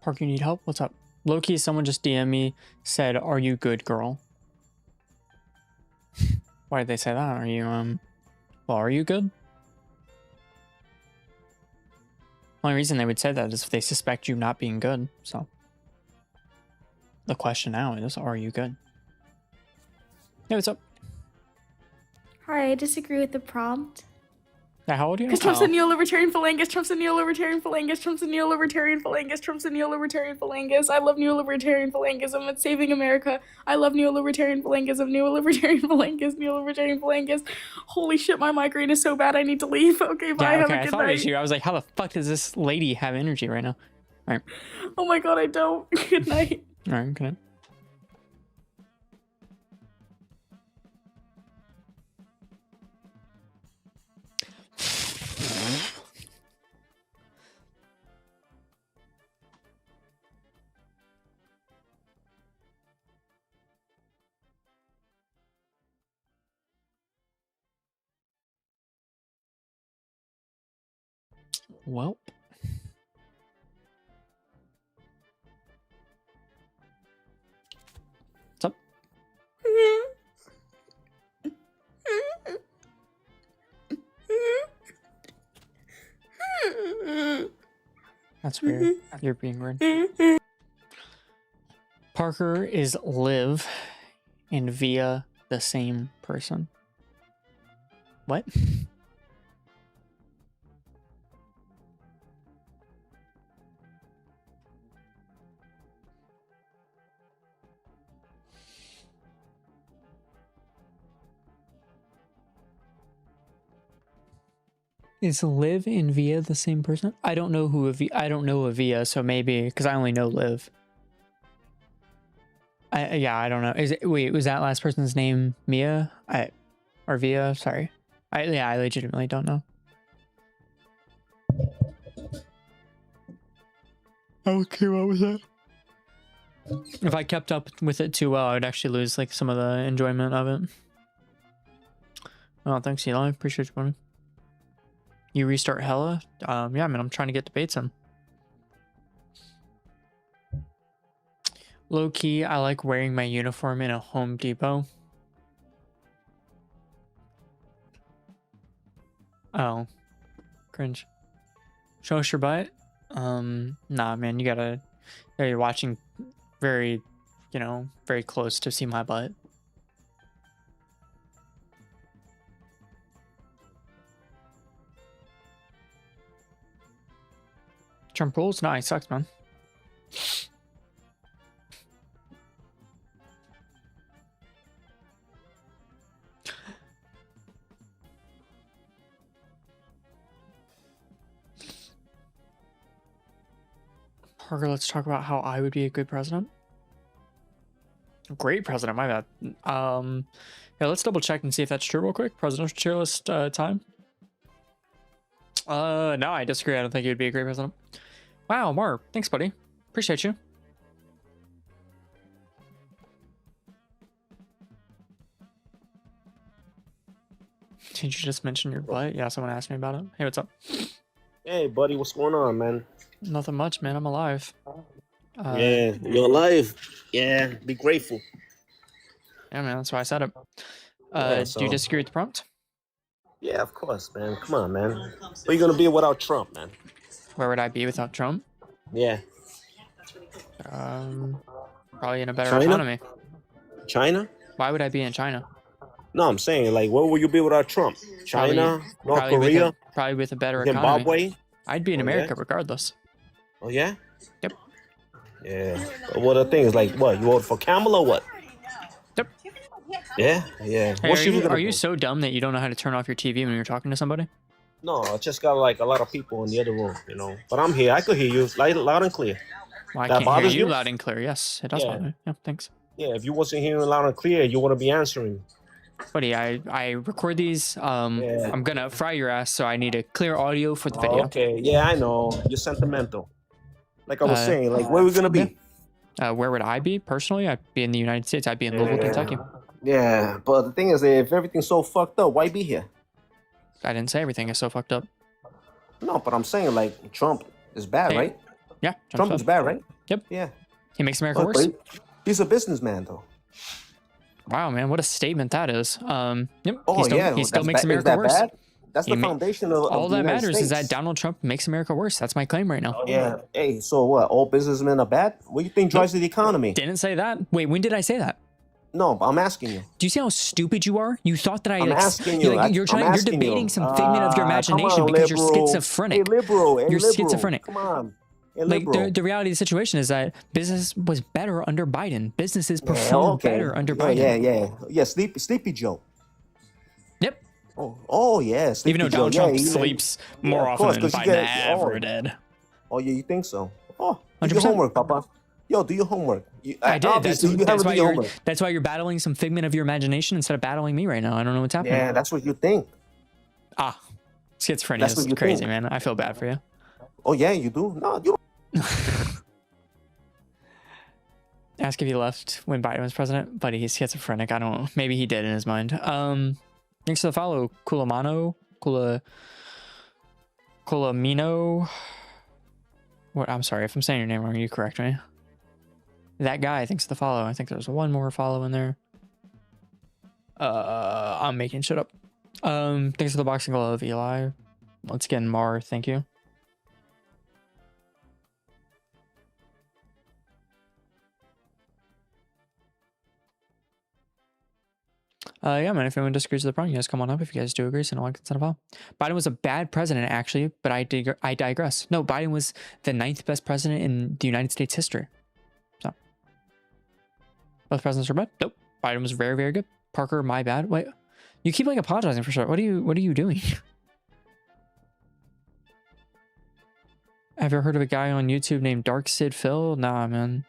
Park, you need help? What's up? Low-key, someone just DM me, said, "Are you good, girl?" Why did they say that? Are you, well, are you good? Only reason they would say that is if they suspect you not being good, so. The question now is, are you good? Hey, what's up? Hi, I disagree with the prompt. Yeah, how old are you? Because Trump's a neo-libertarian phalangus, Trump's a neo-libertarian phalangus, Trump's a neo-libertarian phalangus, Trump's a neo-libertarian phalangus. I love neo-libertarian phalangism. It's saving America. I love neo-libertarian phalangism, neo-libertarian phalangus, neo-libertarian phalangus. Holy shit, my migraine is so bad I need to leave. Okay, bye. Yeah, okay, Have a I good thought night. it was you. I was like, how the fuck does this lady have energy right now? All right. Oh my god, I don't. Good night. All right, good night. Well. What's up? That's weird. You're being weird. Parker is Liv and Via the same person. What? Is Liv and Via the same person? I don't know who I don't know a Via, so maybe because I only know Liv. Yeah, I don't know. Is it? Wait, was that last person's name Mia? Or Via? Sorry. I legitimately don't know. How came out with that? If I kept up with it too well, I would actually lose like some of the enjoyment of it. Oh, thanks, Eli. Appreciate you, buddy. You restart Hella? Yeah, man, I'm trying to get debates in. Low key, I like wearing my uniform in a Home Depot. Oh, cringe. Show us your butt? Nah, man, you're watching very, very close to see my butt. Trump rules? No, he sucks, man. Parker, let's talk about how I would be a good president. Great president, my bad. Yeah, let's double check and see if that's true real quick. Presidential tier list time. No, I disagree. I don't think you'd be a great president. Wow, Mark, thanks, buddy. Appreciate you. Did you just mention your butt? Yeah, someone asked me about it. Hey, what's up? Hey, buddy, what's going on, man? Nothing much, man. I'm alive. Yeah, you're alive. Yeah, be grateful. Yeah, man, that's why I said it. Yeah, Do you disagree with the prompt? Yeah, of course, man. Come on, man. Where are you gonna be without Trump, man? Where would I be without Trump? Yeah. Probably in a better economy. China? Why would I be in China? No, I'm saying, like, where will you be without Trump? China? North probably Korea? Probably with a better Zimbabwe? economy. I'd be in America regardless. Oh, yeah? Yep. Yeah. Well, the thing is, like, what? You voted for Kamala or what? Yep. Yeah? Yeah. Hey, are you so dumb that you don't know how to turn off your TV when you're talking to somebody? No, I just got, like, a lot of people in the other room, But I'm here. I could hear you loud and clear. Well, I can't hear you loud and clear. Yes, it does bother me. Yeah, thanks. Yeah, if you wasn't hearing loud and clear, you wouldn't be answering. Buddy, I record these. I'm gonna fry your ass, so I need a clear audio for the video. Okay, yeah, I know. You're sentimental. Like I was saying, like, where are we gonna be? Where would I be personally? I'd be in the United States. I'd be in Louisville, Kentucky. Yeah, but the thing is, if everything's so fucked up, why be here? I didn't say everything is so fucked up. No, but I'm saying, like, Trump is bad, right? Yeah, Trump is bad, right? Yep. Yeah. He makes America But worse. he's a businessman, though. Wow, man, what a statement that is. Yep. Oh, He still makes America worse. Bad? That's the foundation of all the that United matters States. is that Donald Trump makes America worse. That's my claim right now. Oh, yeah. Hey, so what? All businessmen are bad? What do you think drives the economy? Didn't say that. Wait, when did I say that? No, I'm asking you. Do you see how stupid you are? You thought that I'm asking you. You're debating some figment of your imagination because you're schizophrenic. Hey, liberal. Hey, you're schizophrenic. Come on. Hey, like the reality of the situation is that business was better under Biden. Businesses performed better under Biden. Yeah. Sleepy Joe. Yep. Oh yeah. Sleepy Even though Donald Trump sleeps more often than Biden ever did. Oh yeah, you think so? Oh, do 100%. your homework, Papa. Yo, do your homework. I did. That's why you're battling some figment of your imagination instead of battling me right now. I don't know what's happening. Yeah, that's what you think. Schizophrenia is crazy, man. I feel bad for you. Oh yeah, you do. No, you don't. Ask if he left when Biden was president, but he's schizophrenic. I don't know. Maybe he did in his mind. Thanks for the follow, Kulamino. What? I'm sorry if I'm saying your name wrong. You correct me. That guy thanks for the follow. I think there's one more follow in there. I'm making shit up. Thanks for the boxing glove, Eli. Once again, Mar, thank you. Yeah, man, if anyone disagrees with the point, you guys come on up. If you guys do agree, so no one can send a file. Biden was a bad president, actually, but I digress. No, Biden was the 9th best president in the United States history. So, both presidents are bad? Nope. Biden was very, very good. Parker, my bad. Wait, you keep like apologizing for sure. What are you doing? Have you ever heard of a guy on YouTube named Dark Sid Phil? Nah, man.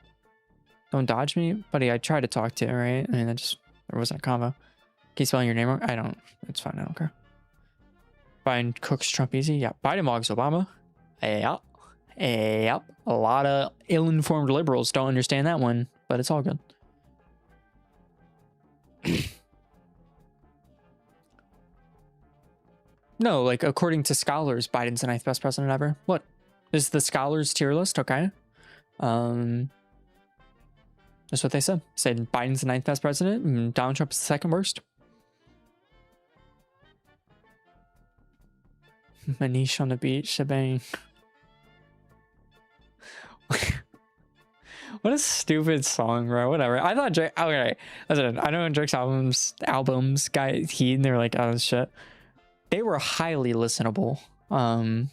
Don't dodge me, buddy. I tried to talk to you, right? I mean, there wasn't a combo. Keep spelling your name wrong? I don't. It's fine. I don't care. Biden cooks Trump easy. Yeah. Biden mugs Obama. Yep. A lot of ill-informed liberals don't understand that one, but it's all good. No, like according to scholars, Biden's the 9th best president ever. What? This is the scholars tier list, okay? That's what they said. Said Biden's the 9th best president and Donald Trump is the 2nd worst. Manish on the beach, shebang. What a stupid song, bro. Whatever. I thought Drake. Okay, listen. I know in Drake's albums, guys, they were like, oh shit. They were highly listenable. And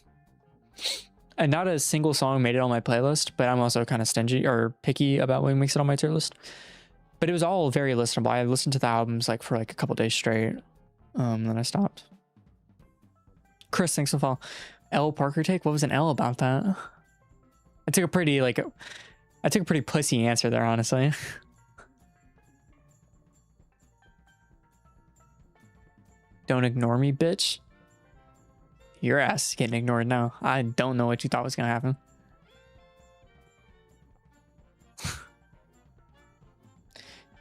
not a single song made it on my playlist, but I'm also kind of stingy or picky about what makes it on my tier list. But it was all very listenable. I listened to the albums like for like a couple days straight. Then I stopped. Chris, thanks for the follow. L Parker take? What was an L about that? I took a pretty pussy answer there, honestly. Don't ignore me, bitch. Your ass is getting ignored now. I don't know what you thought was gonna happen.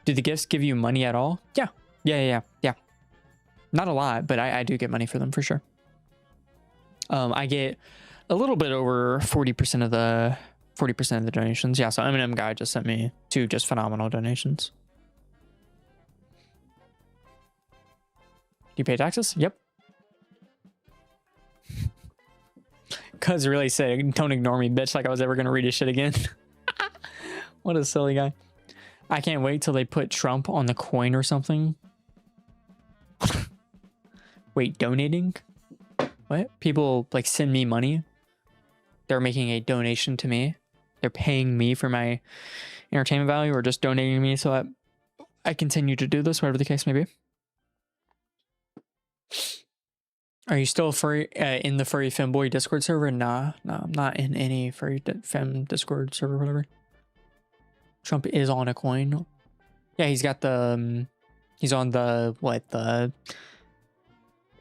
Do the gifts give you money at all? Yeah. Not a lot, but I do get money for them for sure. I get a little bit over 40% of the donations. Yeah, so Eminem guy just sent me 2 just phenomenal donations. Do you pay taxes? Yep. Cuz really said, don't ignore me, bitch, like I was ever gonna read his shit again. What a silly guy. I can't wait till they put Trump on the coin or something. Wait, donating? What? People like send me money. They're making a donation to me. They're paying me for my entertainment value or just donating to me so that I continue to do this, whatever the case may be. Are you still in the Furry Femboy Discord server? Nah, I'm not in any Furry Fem Discord server, whatever. Trump is on a coin. Yeah, he's got the, he's on the,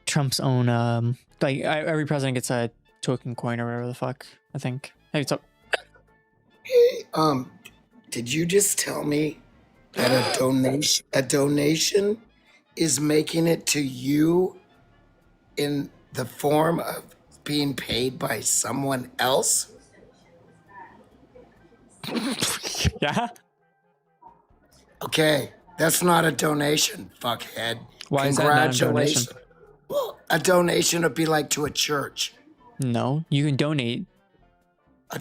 Trump's own, like every president gets a token coin or whatever the fuck, I think. Hey, what's up? Hey, did you just tell me that a donation is making it to you in the form of being paid by someone else? Yeah. Okay, that's not a donation, fuckhead. Why is that not a donation? Congratulations. Well, a donation would be like to a church. No, you can donate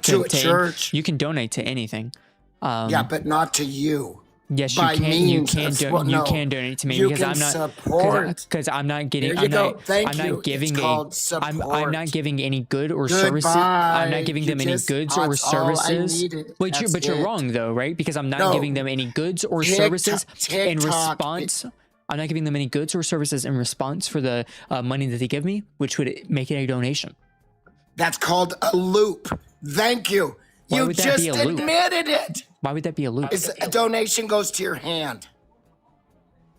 To a church. You can donate to anything. Yeah, but not to you. Yes, By you can. means You can. of what- no, You can donate to me you because can I'm not support. because I'm not getting. There you I'm go. not. Thank I'm you. not giving It's a. called I'm support. not giving any good or services. I'm not giving You them any just- goods or that's all I services. needed. But That's you're it. wrong though, right? Because I'm not No. giving them any goods or TikTok- services in TikTok- response. I'm not giving them any goods or services in response for the money that they give me, which would make it a donation. That's called a loop. Thank you. Why You would that just be a loop? admitted it. Why would that be a loop? It's a donation goes to your hand.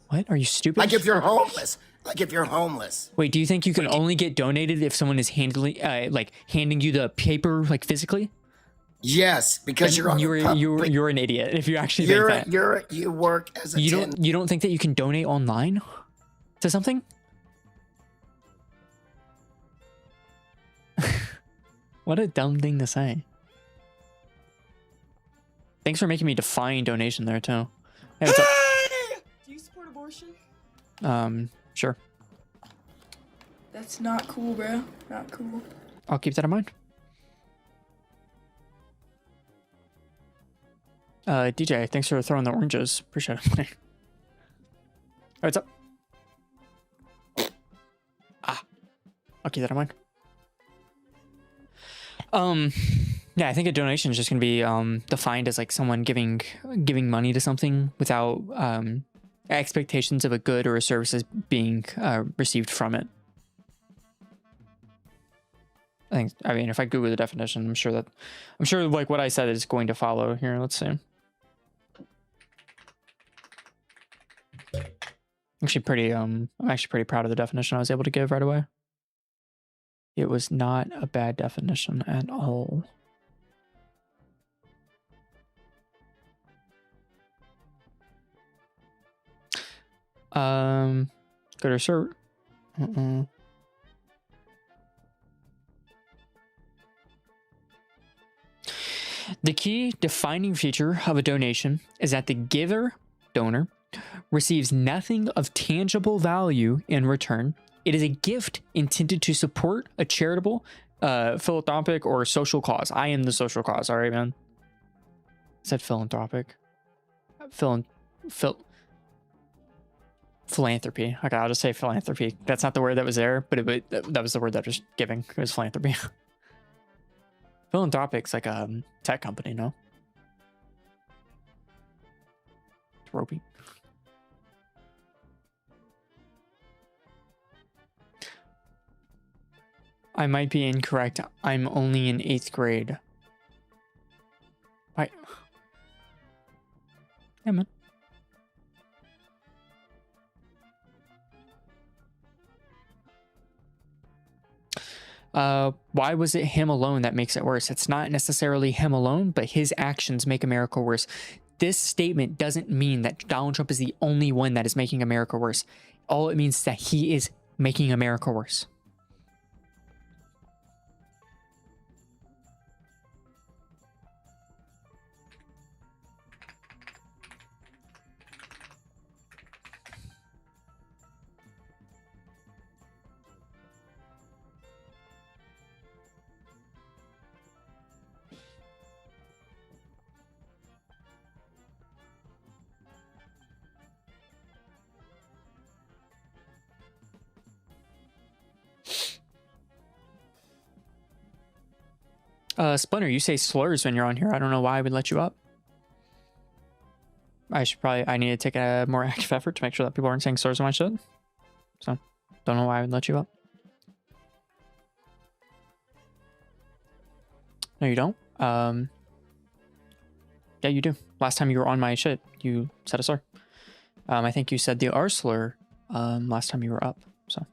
What? Are you stupid? Like if you're homeless. Like if you're homeless. Wait, do you think you can only get donated if someone is handing you the paper like physically? Yes, because you're on you're an idiot if you actually think that. You work as a You don't think that you can donate online to something? What a dumb thing to say. Thanks for making me define donation there too. Hey, what's up? Do you support abortion? Sure. That's not cool, bro. Not cool. I'll keep that in mind. DJ, thanks for throwing the oranges. Appreciate it. Hey, what's up? I'll keep that in mind. Yeah, I think a donation is just gonna be defined as like someone giving money to something without expectations of a good or a service being received from it. I mean, if I Google the definition, I'm sure like what I said is going to follow here. Let's see. I'm actually pretty proud of the definition I was able to give right away. It was not a bad definition at all. Go to cert. The key defining feature of a donation is that the donor, receives nothing of tangible value in return. It is a gift intended to support a charitable, philanthropic, or social cause. I am the social cause. All right, man. I said philanthropic. Philanthropy. Okay, I'll just say philanthropy. That's not the word that was there, but that was the word that was giving. It was philanthropy. Philanthropic's like a tech company, no? Rubin. I might be incorrect. I'm only in 8th grade. Why? Yeah, man. Why was it him alone that makes it worse? It's not necessarily him alone, but his actions make America worse. This statement doesn't mean that Donald Trump is the only one that is making America worse. All it means is that he is making America worse. Splinter, you say slurs when you're on here. I don't know why I would let you up. I need to take a more active effort to make sure that people aren't saying slurs when I should. So, don't know why I would let you up. No, you don't. Yeah, you do. Last time you were on my shit, you said a slur. I think you said the R slur last time you were up. So.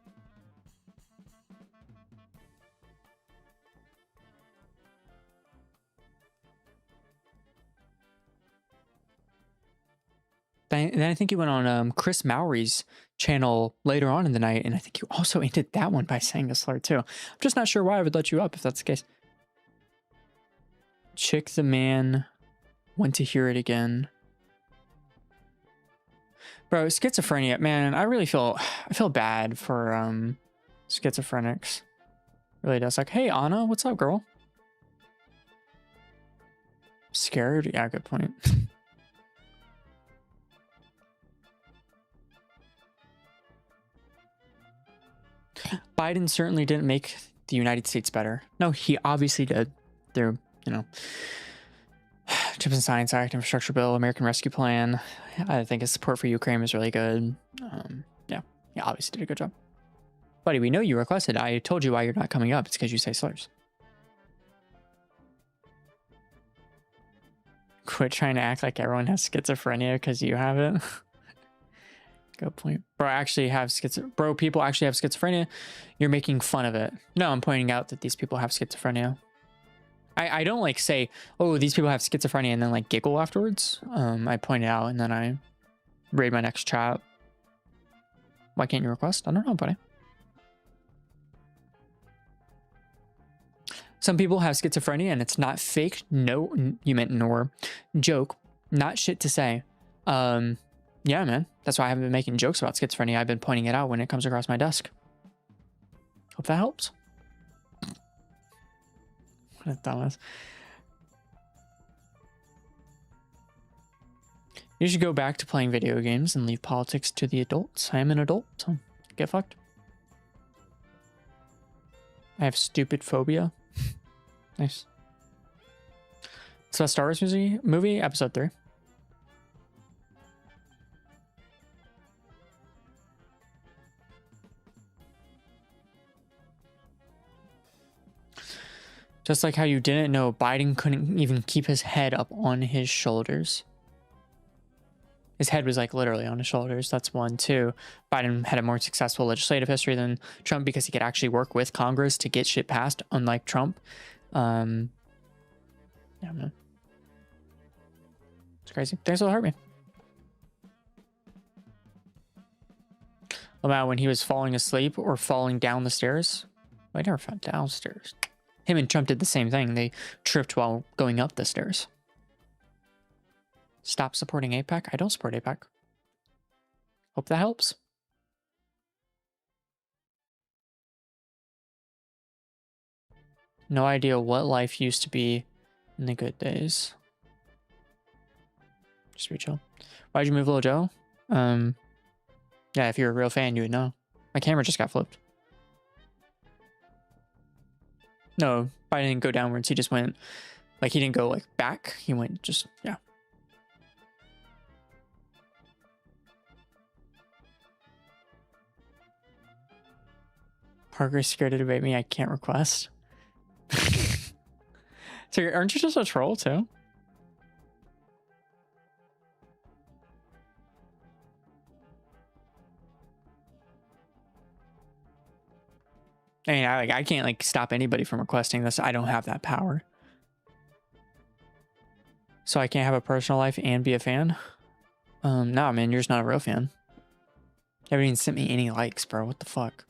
Then I think you went on Chris Mowry's channel later on in the night, and I think you also ended that one by saying a slur too. I'm just not sure why I would let you up if that's the case. Chick the man want to hear it again. Bro, schizophrenia, man, I feel bad for schizophrenics. Really does. Like, hey Anna, what's up, girl? Scared? Yeah, good point. Biden certainly didn't make the United States better. No, he obviously did. Through, you know, Chips and Science Act, Infrastructure Bill, American Rescue Plan. I think his support for Ukraine was really good. Yeah, he obviously did a good job. Buddy, we know you requested. I told you why you're not coming up. It's because you say slurs. Quit trying to act like everyone has schizophrenia because you have it. Good point. Bro, people actually have schizophrenia. You're making fun of it. No, I'm pointing out that these people have schizophrenia. I don't like say, oh, these people have schizophrenia and then like giggle afterwards. I point it out and then I read my next chat. Why can't you request? I don't know, buddy. Some people have schizophrenia and it's not fake. No, you meant nor. Joke. Not shit to say. Yeah, man. That's why I haven't been making jokes about schizophrenia. I've been pointing it out when it comes across my desk. Hope that helps. What a dumbass. You should go back to playing video games and leave politics to the adults. I am an adult, so get fucked. I have stupid phobia. Nice. So a Star Wars movie, episode 3. Just like how you didn't know Biden couldn't even keep his head up on his shoulders. His head was like literally on his shoulders. That's one. Two, Biden had a more successful legislative history than Trump because he could actually work with Congress to get shit passed, unlike Trump. Yeah, man. It's crazy. Thanks for helping me. About when he was falling asleep or falling down the stairs. I never fell downstairs. Him and Trump did the same thing. They tripped while going up the stairs. Stop supporting AIPAC? I don't support AIPAC. Hope that helps. No idea what life used to be in the good days. Just be chill. Why'd you move, Lil Joe? Yeah, if you're a real fan, you would know. My camera just got flipped. No, I didn't go downwards. He just went, like, he didn't go, like, back. He went just, yeah. Parker's scared to debate me. I can't request. So aren't you just a troll, too? I mean, I can't like stop anybody from requesting this. I don't have that power. So I can't have a personal life and be a fan? No, man, you're just not a real fan. You haven't even sent me any likes, bro. What the fuck?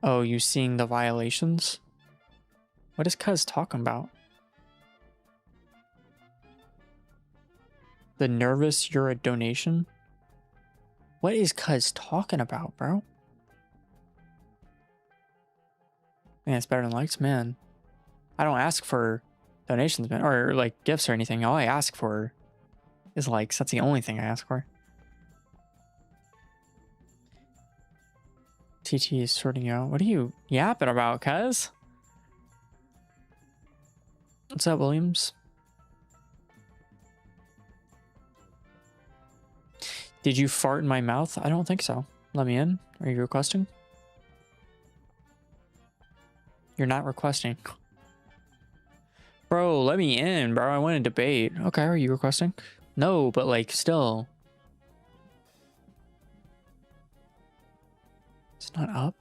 Oh, you seeing the violations? What is Cuz talking about? The nervous you're a donation? What is Cuz talking about, bro? Man, it's better than likes, man. I don't ask for donations, man, or like gifts or anything. All I ask for is likes. That's the only thing I ask for. TT is sorting you out. What are you yapping about, Cuz? What's up, Williams? Did you fart in my mouth? I don't think so. Let me in. Are you requesting? You're not requesting. Bro, let me in, bro. I want to debate. Okay, are you requesting? No, but like still. It's not up.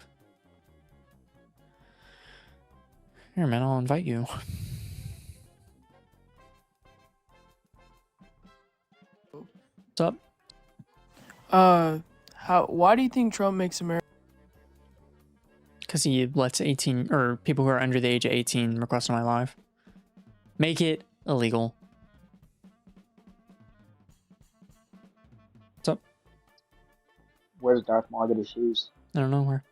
Here, man, I'll invite you. What's up? Why do you think Trump makes America? because he lets 18 or people who are under the age of 18 request on my live. Make it illegal. What's up? Where's Darth Maul get his shoes? I don't know where.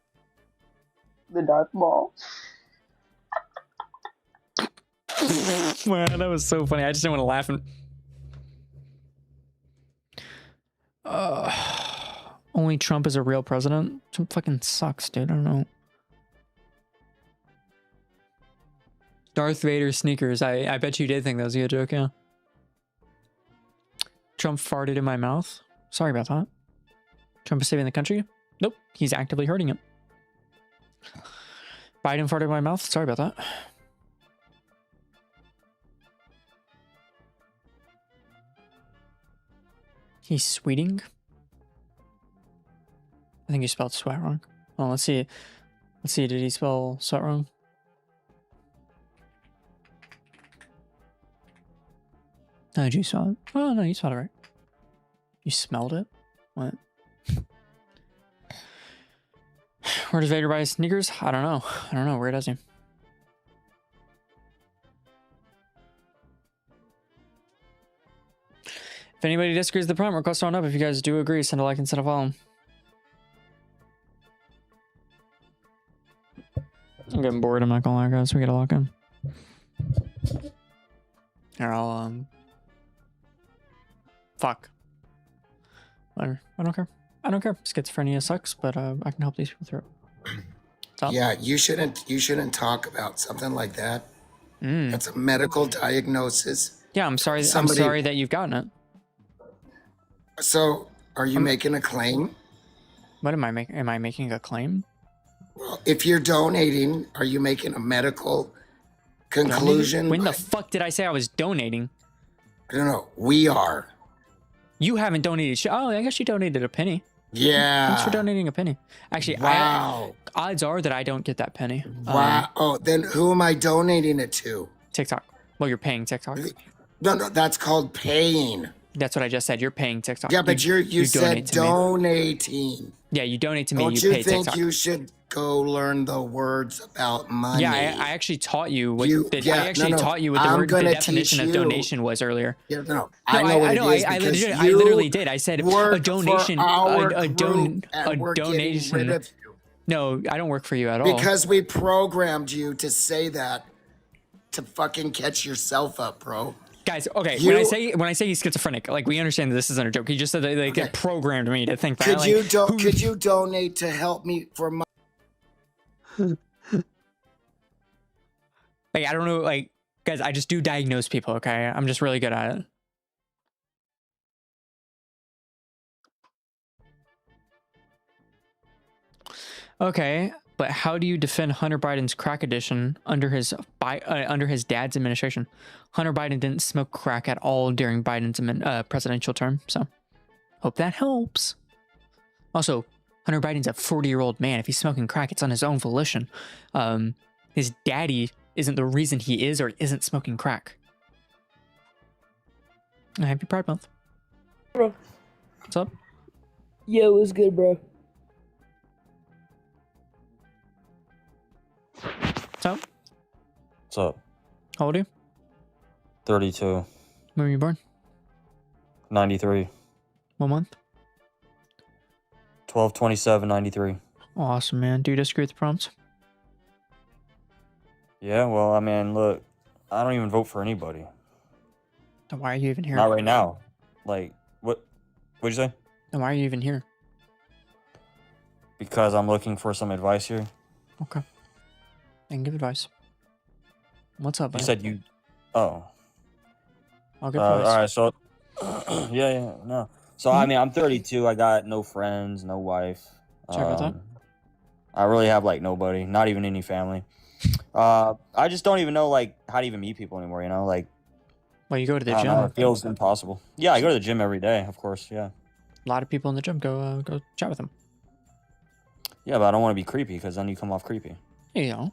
The Darth Maul. Man, that was so funny. I just didn't want to laugh. Only Trump is a real president. Trump fucking sucks, dude. I don't know. Darth Vader sneakers. I bet you did think that was a good joke, yeah. Trump farted in my mouth. Sorry about that. Trump is saving the country? Nope. He's actively hurting it. Biden farted in my mouth? Sorry about that. He's sweeting? I think you spelled sweat wrong. Oh, let's see. Let's see. Did he spell sweat wrong? How did you spell it? Oh, no, you spelled it right. You smelled it? What? Where does Vader buy his sneakers? I don't know. I don't know. Where does he? If anybody disagrees with the prompt, request on up. If you guys do agree, send a like and send a follow. I'm getting bored. I'm not gonna lie, guys. We gotta lock in. Here, I'll fuck. Whatever. I don't care. I don't care. Schizophrenia sucks, but I can help these people through it. Stop. Yeah, you shouldn't talk about something like that. That's a medical diagnosis. Yeah, I'm sorry. I'm sorry that you've gotten it. So, are you making a claim? What am I making? Am I making a claim? Well, if you're donating, are you making a medical conclusion? When the fuck did I say I was donating? I don't know. We are. You haven't donated. Oh, I guess you donated a penny. Yeah. Thanks for donating a penny. Actually, wow. Odds are that I don't get that penny. Wow. Oh, then who am I donating it to? TikTok. Well, you're paying TikTok. No, that's called paying. That's what I just said. You're paying TikTok. Yeah, but you said donating. Yeah, you donate to me. Don't you you pay think TikTok. you should go learn the words about money? Yeah, I actually taught you what taught you what the definition of donation was earlier. Yeah, I know what it is because I literally did. I said a donation. A donation. No, I don't work for you at all. Because we programmed you to say that to fucking catch yourself up, bro. Guys, okay, when I say he's schizophrenic, like we understand that this isn't a joke. He just said that they get programmed me to think that. Could you donate to help me for my like I don't know, like guys, I just do diagnose people, okay? I'm just really good at it. Okay, but how do you defend Hunter Biden's crack addiction under his dad's administration? Hunter Biden didn't smoke crack at all during Biden's presidential term, so hope that helps. Also, Hunter Biden's a 40-year-old man. If he's smoking crack, it's on his own volition. His daddy isn't the reason he is or isn't smoking crack. Happy Pride Month. Bro. What's up? Yo, what's good, bro? What's up? What's up? How old are you? 32. When were you born? 93. What month? 12/27/93. Awesome, man. Do you disagree with the prompts? Yeah, well, I mean, look, I don't even vote for anybody. Then why are you even here? Not right now. Like, what'd you say? Then why are you even here? Because I'm looking for some advice here. Okay. And give advice. What's up, buddy? You said you... Oh. I'll give advice. All right, so... yeah, no. So, I mean, I'm 32. I got no friends, no wife. Sorry about that. I really have, like, nobody. Not even any family. I just don't even know, like, how to even meet people anymore, you know? Like... Well, you go to the I gym. don't know, it feels impossible. Yeah, I go to the gym every day, of course, yeah. A lot of people in the gym. Go chat with them. Yeah, but I don't want to be creepy, because then you come off creepy. You know.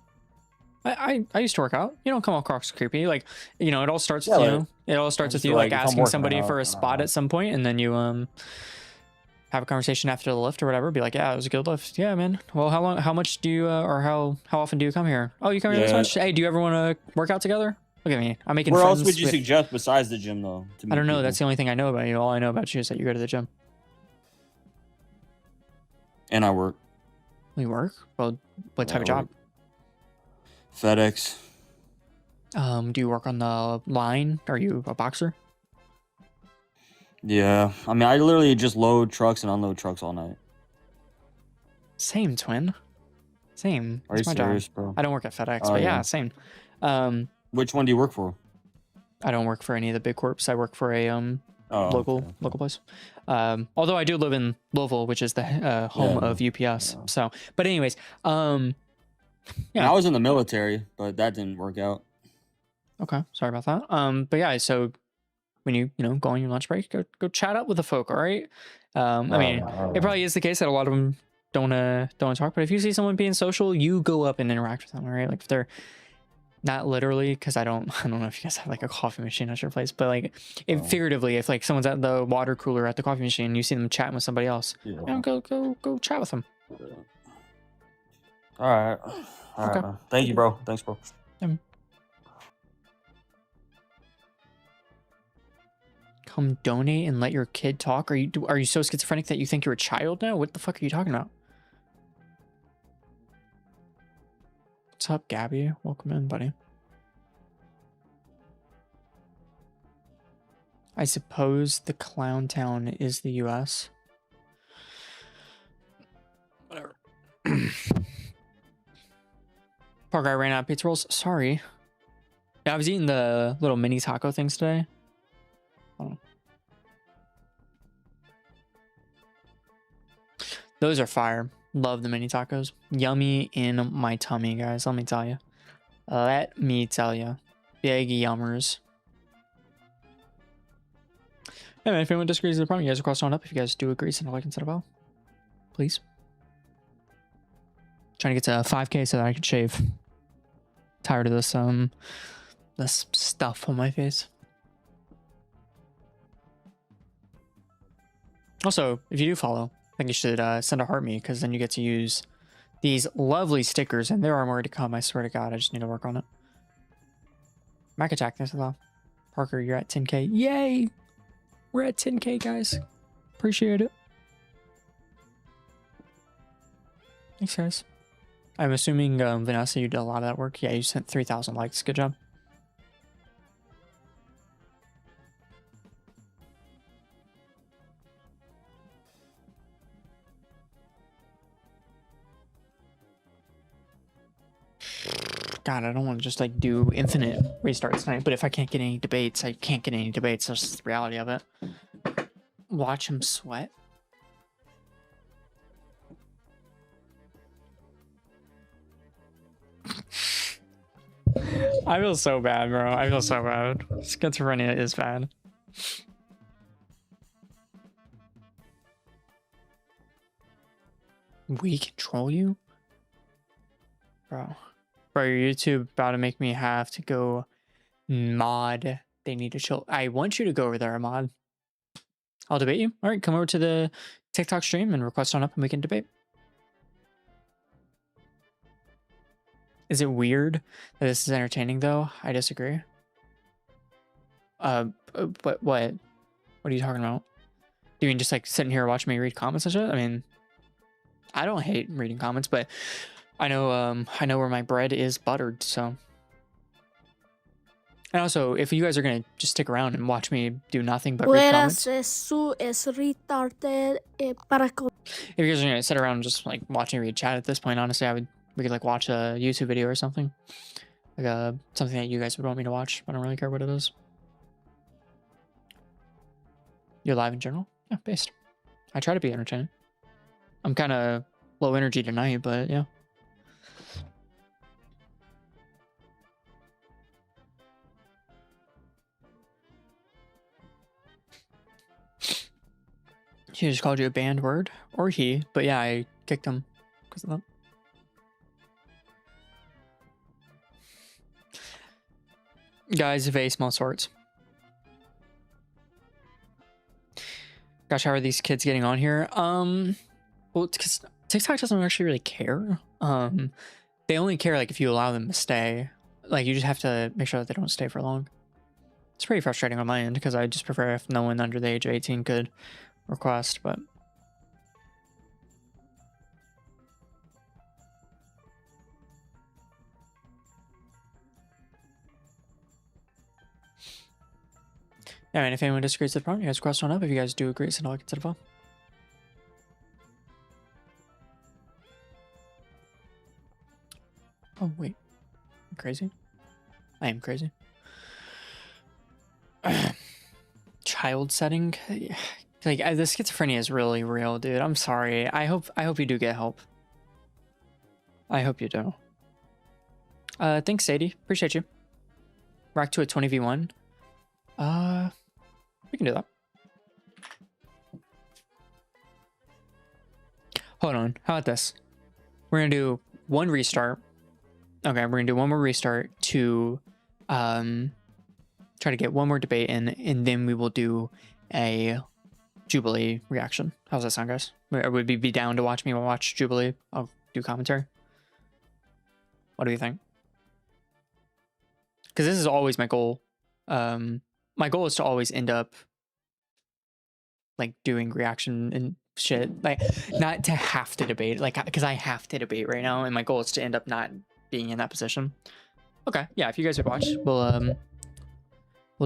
I used to work out. You don't come across creepy. Like, you know, it all starts with Yeah, you. It all starts with you like, like if I'm asking working somebody out, for a spot at some point, and then you have a conversation after the lift or whatever. Be like, yeah, it was a good lift. Yeah, man. Well, how much do you, or how often do you come here? Oh, you come here this Yeah. much? Hey, do you ever want to work out together? Look at me. I'm making Where friends else would you with- suggest besides the gym, though? To I don't meet know. people? That's the only thing I know about you. All I know about you is that you go to the gym. And I work. You work? Well, what type I of job? work. FedEx. Do you work on the line? Are you a boxer? Yeah. I mean, I literally just load trucks and unload trucks all night. Same, twin. Same. Are you That's my serious, job. bro? I don't work at FedEx, Oh, but yeah, yeah. same. Which one do you work for? I don't work for any of the big corps. I work for a Oh, local okay. local place. Although I do live in Louisville, which is the home Yeah, of UPS. yeah. So, but anyways, And Yeah. I was in the military, but that didn't work out. okay, sorry about that. But yeah, so when you go on your lunch break, go chat up with the folk. All right. I mean, it probably is the case that a lot of them don't talk, but if you see someone being social, you go up and interact with them. All right, like if they're not literally, because I don't know if you guys have like a coffee machine at your place, but like if figuratively, if like someone's at the water cooler at the coffee machine, and you see them chatting with somebody else, Yeah. go chat with them. All right. All Okay. right. Thank you, bro. Thanks, bro. Come donate and let your kid talk. Are you so schizophrenic that you think you're a child now? What the fuck are you talking about? What's up, Gabby? Welcome in, buddy. I suppose the clown town is the US. Whatever. Parker, I ran out of pizza rolls. Sorry. Yeah, I was eating the little mini taco things today. Hold on. Those are fire. Love the mini tacos. Yummy in my tummy, guys. Let me tell you. Let me tell you. Big yummers. Yeah, man, if anyone disagrees with the problem, you guys are crossed on up. If you guys do agree, send a like instead of well. Please. Trying to get to 5K so that I can shave. Tired of this stuff on my face. Also, if you do follow, I think you should send a heart me, because then you get to use these lovely stickers, and there are more to come. I swear to God, I just need to work on it. Mac attack this as well. Parker, you're at 10K. Yay! We're at 10K, guys. Appreciate it. Thanks, guys. I'm assuming Vanessa, you did a lot of that work. Yeah, you sent 3,000 likes. Good job. God, I don't want to just like do infinite restarts tonight, but if I can't get any debates, I can't get any debates. That's just the reality of it. Watch him sweat. I feel so bad, bro. I feel so bad. Schizophrenia is bad. We control you? Bro, your YouTube about to make me have to go mod. They need to chill. I want you to go over there, mod. I'll debate you. All right, come over to the TikTok stream and request on up and we can debate. Is it weird that this is entertaining though? I disagree. What are you talking about? Do you mean just like sitting here watching me read comments and shit? I mean, I don't hate reading comments, but I know where my bread is buttered, so. And also, if you guys are gonna just stick around and watch me do nothing but read comments, if you guys are gonna sit around and just like watch me read chat at this point, honestly, we could like watch a YouTube video or something, like something that you guys would want me to watch. I don't really care what it is. You're live in general? Yeah, based. I try to be entertaining. I'm kind of low energy tonight, but yeah. He just called you a banned word, or he, but yeah, I kicked him because of that. Guys, vase small sorts. Gosh, how are these kids getting on here? Well, because TikTok doesn't actually really care. They only care like if you allow them to stay. Like you just have to make sure that they don't stay for long. It's pretty frustrating on my end because I just prefer if no one under the age of 18 could request, but yeah, man, if anyone disagrees with the prompt, you guys cross on up. If you guys do agree, send a like instead of all. Oh, wait. I'm crazy? I am crazy. Child setting? Like, the schizophrenia is really real, dude. I'm sorry. I hope you do get help. I hope you do. Thanks, Sadie. Appreciate you. Rock to a 20v1. We can do that. Hold on. How about this? We're gonna do one restart. Okay, we're gonna do one more restart to try to get one more debate in, and then we will do a Jubilee reaction. How's that sound, guys? Would you be down to watch me watch Jubilee? I'll do commentary. What do you think? Because this is always my goal. My goal is to always end up like doing reaction and shit, like not to have to debate, like because I have to debate right now, and my goal is to end up not being in that position. Okay, yeah, if you guys would watch, we'll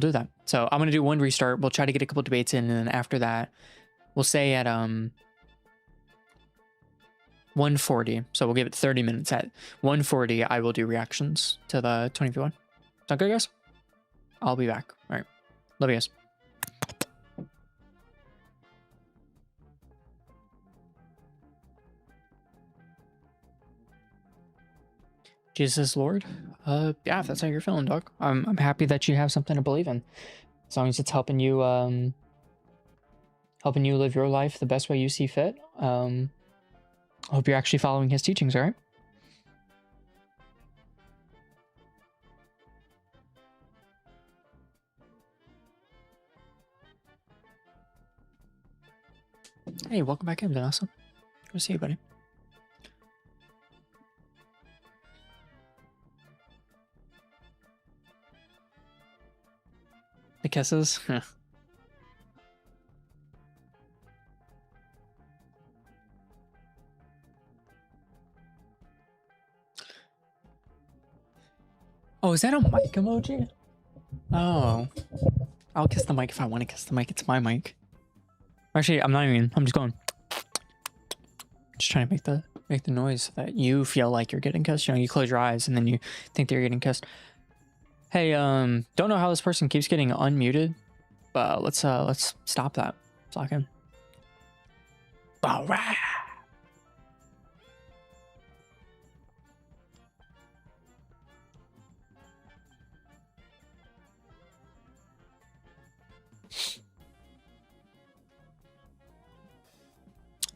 do that. So I'm gonna do one restart. We'll try to get a couple debates in, and then after that, we'll say at 1:40. So we'll give it 30 minutes. At 1:40, I will do reactions to the 20v1. Sound good, guys? I'll be back. All right, love you guys. Jesus Lord. Yeah, if that's how you're feeling, dog. I'm happy that you have something to believe in. As long as it's helping you live your life the best way you see fit. I hope you're actually following his teachings, all right? Hey, welcome back in, Vanessa. Good to see you, buddy. The kisses? Oh, is that a mic emoji? Oh. I'll kiss the mic if I want to kiss the mic. It's my mic. Actually, I'm not even. I'm just going. Just trying to make the noise so that you feel like you're getting kissed. You know, you close your eyes and then you think that you're getting kissed. Hey, don't know how this person keeps getting unmuted, but let's stop that. Lock in. All right.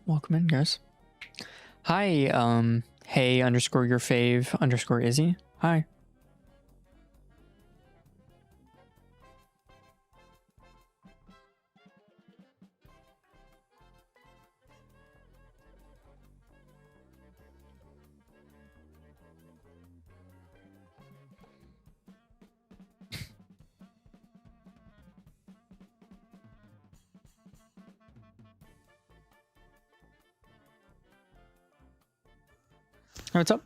Welcome in, guys. Hi, hey underscore your fave underscore Izzy. Hi. Hey, what's up?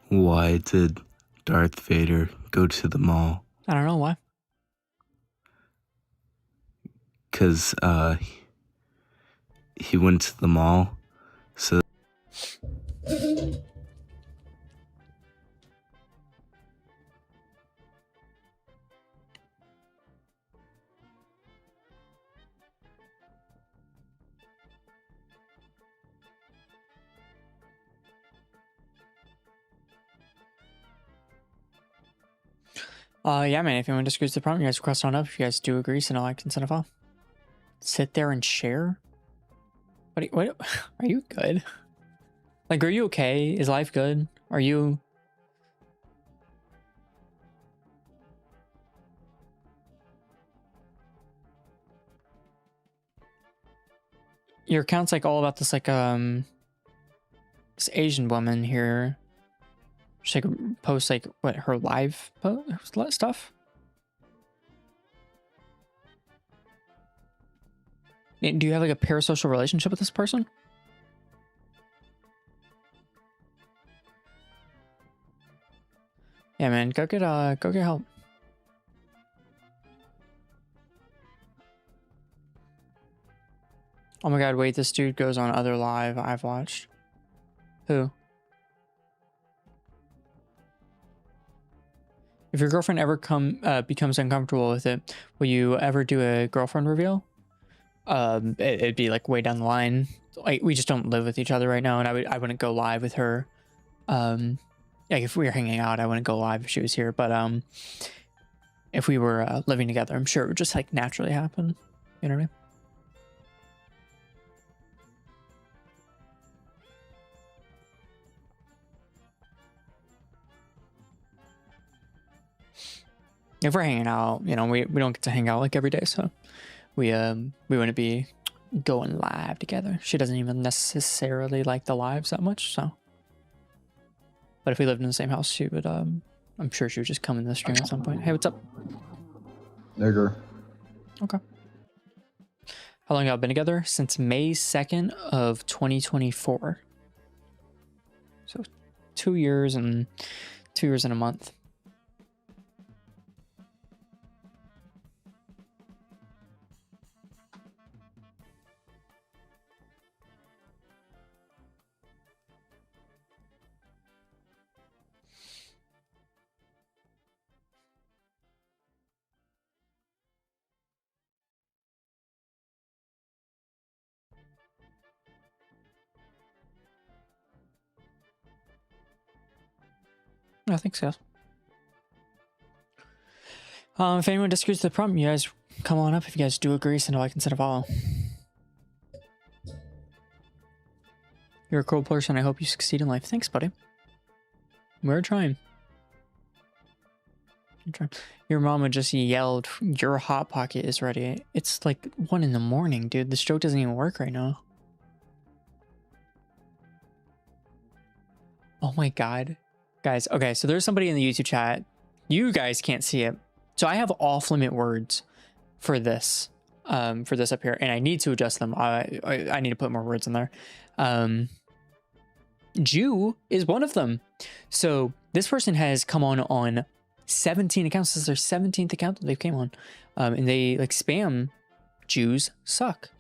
Why did Darth Vader go to the mall? I don't know why. Because he went to the mall, so Yeah, man, if anyone disagrees with the prompt, you guys cross on up. If you guys do agree, send a like and send a follow. Sit there and share? What are you good? Like, are you okay? Is life good? Are you... Your account's like all about this like this Asian woman here. She like posts like what her live stuff. Do you have like a parasocial relationship with this person? Yeah, man, go get help. Oh my god, wait, this dude goes on other live I've watched. Who? If your girlfriend ever becomes uncomfortable with it, will you ever do a girlfriend reveal? It'd be like way down the line. Like we just don't live with each other right now, and I wouldn't go live with her. Like if we were hanging out, I wouldn't go live if she was here. But if we were living together, I'm sure it would just like naturally happen. You know what I mean? If we're hanging out, you know, we don't get to hang out like every day, so we wouldn't be going live together. She doesn't even necessarily like the lives that much, so. But if we lived in the same house, she would I'm sure she would just come in the stream at some point. Hey, what's up? Nigger. Okay. How long y'all been together? Since May 2nd of 2024. So 2 years and 2 years and a month. I think so. If anyone disagrees with the prompt, you guys come on up. If you guys do agree, so I can set a follow. You're a cool person. I hope you succeed in life. Thanks, buddy. We're trying. Your mama just yelled, "Your hot pocket is ready." It's like 1 in the morning, dude. The stroke doesn't even work right now. Oh my god. Guys, okay, so there's somebody in the YouTube chat. You guys can't see it. So I have off-limit words for this up here, and I need to adjust them. I need to put more words in there. Jew is one of them. So this person has come on 17 accounts. This is their 17th account that they came on. And they like spam Jews suck,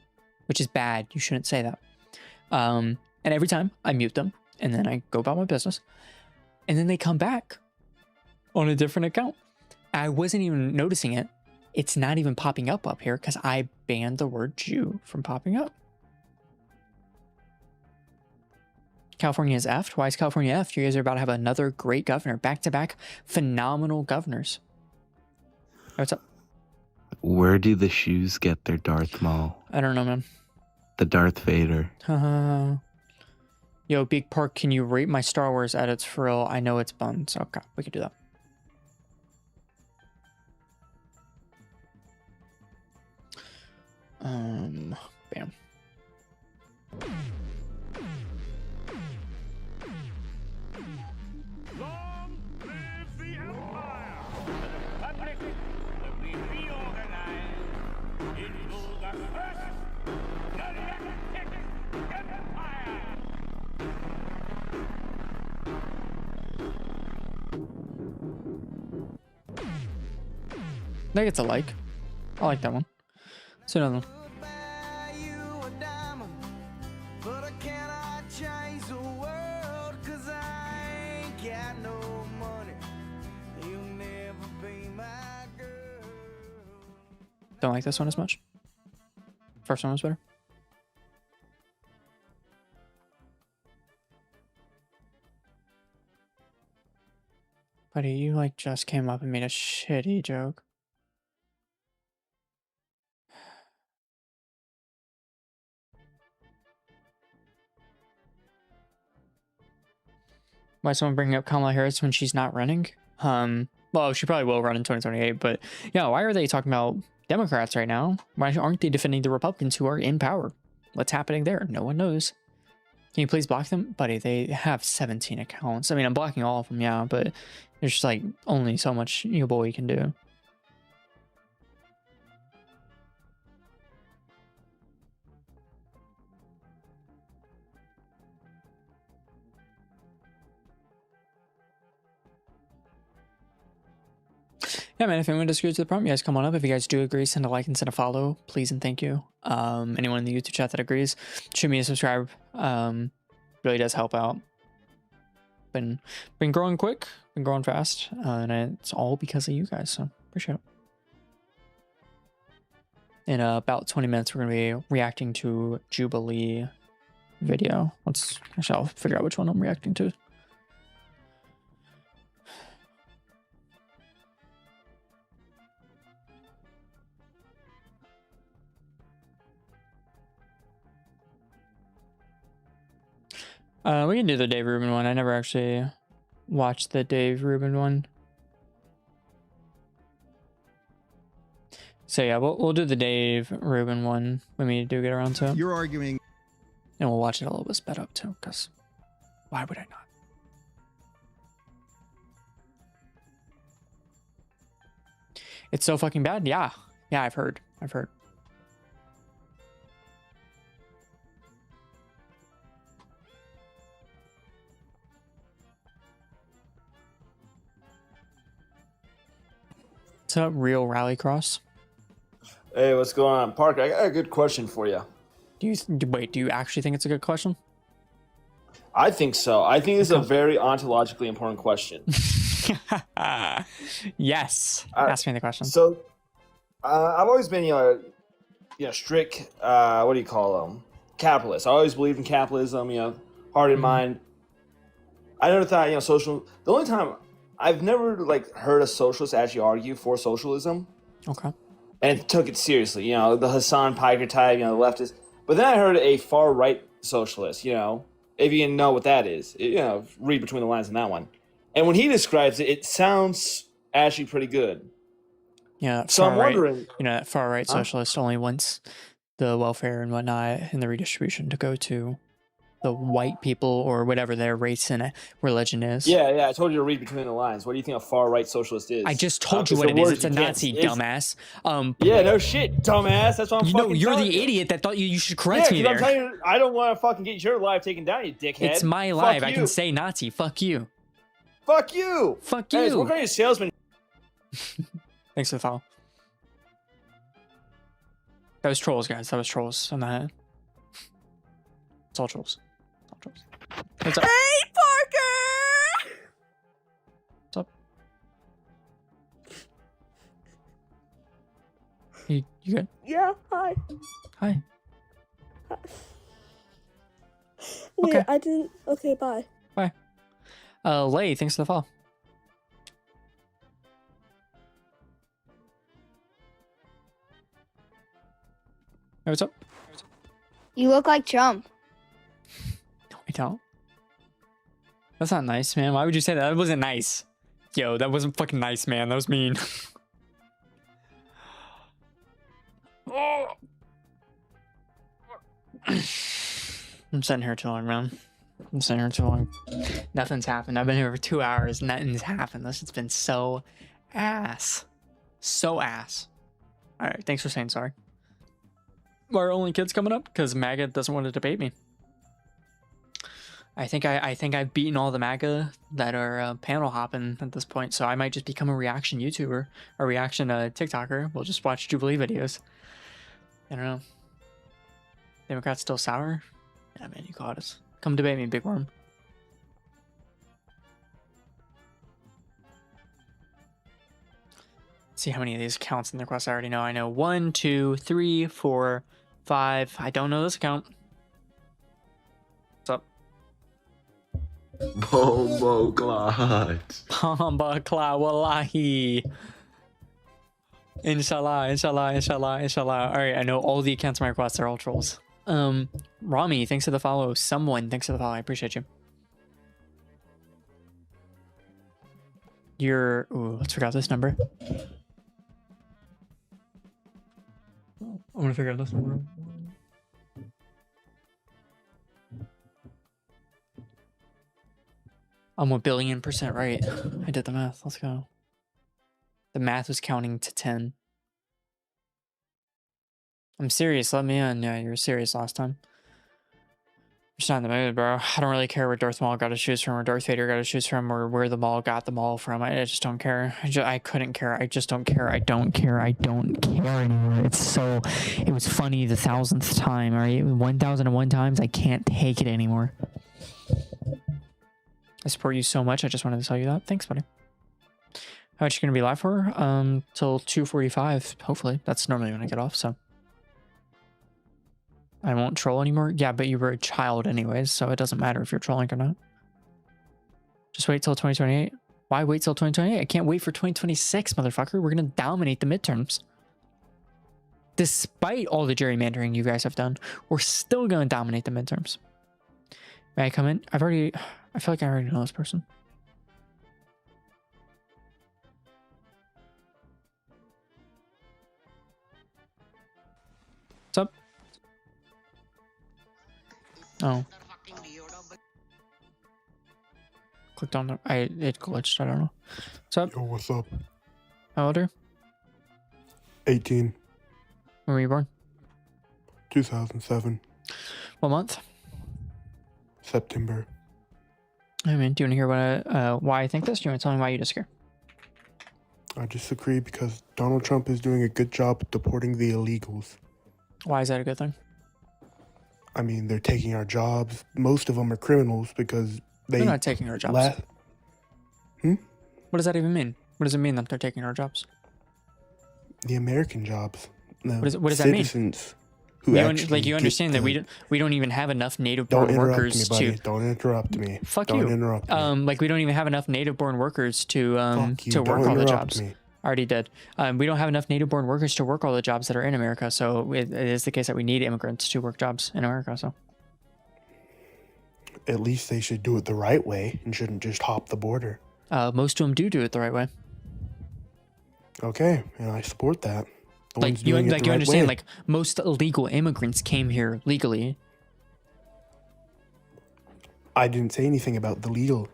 which is bad. You shouldn't say that. And every time I mute them, and then I go about my business. And then they come back on a different account. I wasn't even noticing it. It's not even popping up here because I banned the word Jew from popping up. California is effed. Why is California effed? You guys are about to have another great governor. Back-to-back phenomenal governors. Hey, what's up? Where do the shoes get their Darth Maul? I don't know, man. The Darth Vader. Yo, Big Park, can you rate my Star Wars edits for real? I know it's buns. Okay, we could do that. Bam. Long live the Empire! The Republic will be reorganized into the first galactic empire! That gets a like. I like that one. So another one. Don't like this one as much. First one was better. Buddy, you like just came up and made a shitty joke. Why someone bringing up Kamala Harris when she's not running? Well, she probably will run in 2028, but yeah, why are they talking about Democrats right now? Why aren't they defending the Republicans who are in power? what's happening there? No one knows. Can you please block them? Buddy, they have 17 accounts. I mean, I'm blocking all of them, yeah, but there's just like only so much your boy can do. Yeah, man, if anyone disagrees with the prompt, you guys come on up. If you guys do agree, send a like and send a follow, please and thank you. Anyone in the YouTube chat that agrees, shoot me a subscribe. Really does help out. Been growing quick, been growing fast, and it's all because of you guys, so appreciate it. In about 20 minutes, we're going to be reacting to Jubilee video. Actually, I'll figure out which one I'm reacting to. We can do the Dave Rubin one. I never actually watched the Dave Rubin one. So yeah, we'll do the Dave Rubin one when we do get around to it. You're arguing. And we'll watch it a little bit sped up too, because why would I not? It's so fucking bad. Yeah. Yeah, I've heard. What's up, Real Rallycross? Hey, what's going on? Parker, I got a good question for you. Do you actually think it's a good question? I think so. I think this is a very ontologically important question. Yes. Ask me the question. So, I've always been, strict, what do you call them? Capitalist. I always believed in capitalism, heart and mind. I never thought, social. The only time I've never heard a socialist actually argue for socialism. Okay. And took it seriously, the Hassan Piker type, the leftist. But then I heard a far right socialist, if you know what that is, read between the lines in that one. And when he describes it, it sounds actually pretty good. Yeah. So I'm wondering, that far right socialist only wants the welfare and whatnot and the redistribution to go to the white people or whatever their race and religion is. Yeah, I told you to read between the lines. What do you think a far right socialist is? I just told you what it is. It's a Nazi, dumbass. Yeah, no shit, dumbass. That's what I'm fucking you're telling the idiot that thought you should correct me there. I'm telling you, I don't want to fucking get your life taken down, you dickhead. It's my life. I can say Nazi. Fuck you. Fuck you. Fuck you. Hey, what kind of salesman? Thanks for the follow. That was trolls, guys. That was trolls. I'm not. It's all trolls. What's up? Hey, Parker! What's up? You good? Yeah, hi. Hi. Wait, Okay. I didn't. Okay, bye. Bye. Lay, thanks for the follow. Hey, what's up? You look like Trump. No, I don't. That's not nice, man. Why would you say that? That wasn't nice. Yo, that wasn't fucking nice, man. That was mean. I'm sitting here too long, man. I'm sitting here too long. Nothing's happened. I've been here for 2 hours. Nothing's happened. This has been so ass. So ass. Alright, thanks for saying sorry. Our only kid's coming up because MAGA doesn't want to debate me. I think I've beaten all the MAGA that are panel hopping at this point, so I might just become a reaction YouTuber, a reaction TikToker. We'll just watch Jubilee videos. I don't know. Democrats still sour? Yeah, man, you caught us. Come debate me, big worm. Let's see how many of these accounts in the quest I already know. I know 1, 2, 3, 4, 5. I don't know this account. What's up? Bombo Clot. Bomba Clot Wallahi. Inshallah, inshallah, inshallah, inshallah. Alright, I know all the accounts in my requests are all trolls. Rami, thanks for the follow. Someone, thanks for the follow. I appreciate you. Ooh, let's figure out this number. I want to figure out this number. I'm 1,000,000,000% right. I did the math. Let's go. The math was counting to 10. I'm serious. Let me in. Yeah, you were serious last time. I'm just not in the mood, bro. I don't really care where Darth Maul got to choose from, or Darth Vader got to choose from, or where the Maul got the Maul from. I just don't care. I couldn't care. I just don't care. I don't care. I don't care anymore. It was funny the 1,000th time, alright? 1,001 times. I can't take it anymore. I support you so much. I just wanted to tell you that. Thanks, buddy. How much you gonna be live for? Till 2:45. Hopefully, that's normally when I get off. So I won't troll anymore. Yeah, but you were a child anyways, so it doesn't matter if you're trolling or not. Just wait till 2028. Why wait till 2028? I can't wait for 2026, motherfucker. We're gonna dominate the midterms. Despite all the gerrymandering you guys have done, we're still gonna dominate the midterms. May I come in? I feel like I already know this person. What's up? Oh. Clicked on the... it glitched, I don't know. What's up? Yo, what's up? How old are you? 18. When were you born? 2007. What month? September. I mean, do you want to hear why I think this? Do you want to tell me why you disagree? I disagree because Donald Trump is doing a good job deporting the illegals. Why is that a good thing? I mean, they're taking our jobs. Most of them are criminals because they're not taking our jobs. What does that even mean? What does it mean that they're taking our jobs? The American jobs. What does that mean? Citizens who actually you understand that we don't even have enough native-born workers to. Don't interrupt me. Fuck don't you. Interrupt me. Like we don't even have enough native-born workers to work all the jobs. I already did. We don't have enough native-born workers to work all the jobs that are in America. So it is the case that we need immigrants to work jobs in America. So at least they should do it the right way and shouldn't just hop the border. Most of them do it the right way. Okay, and I support that. Like you understand, like most illegal immigrants came here legally. I didn't say anything about the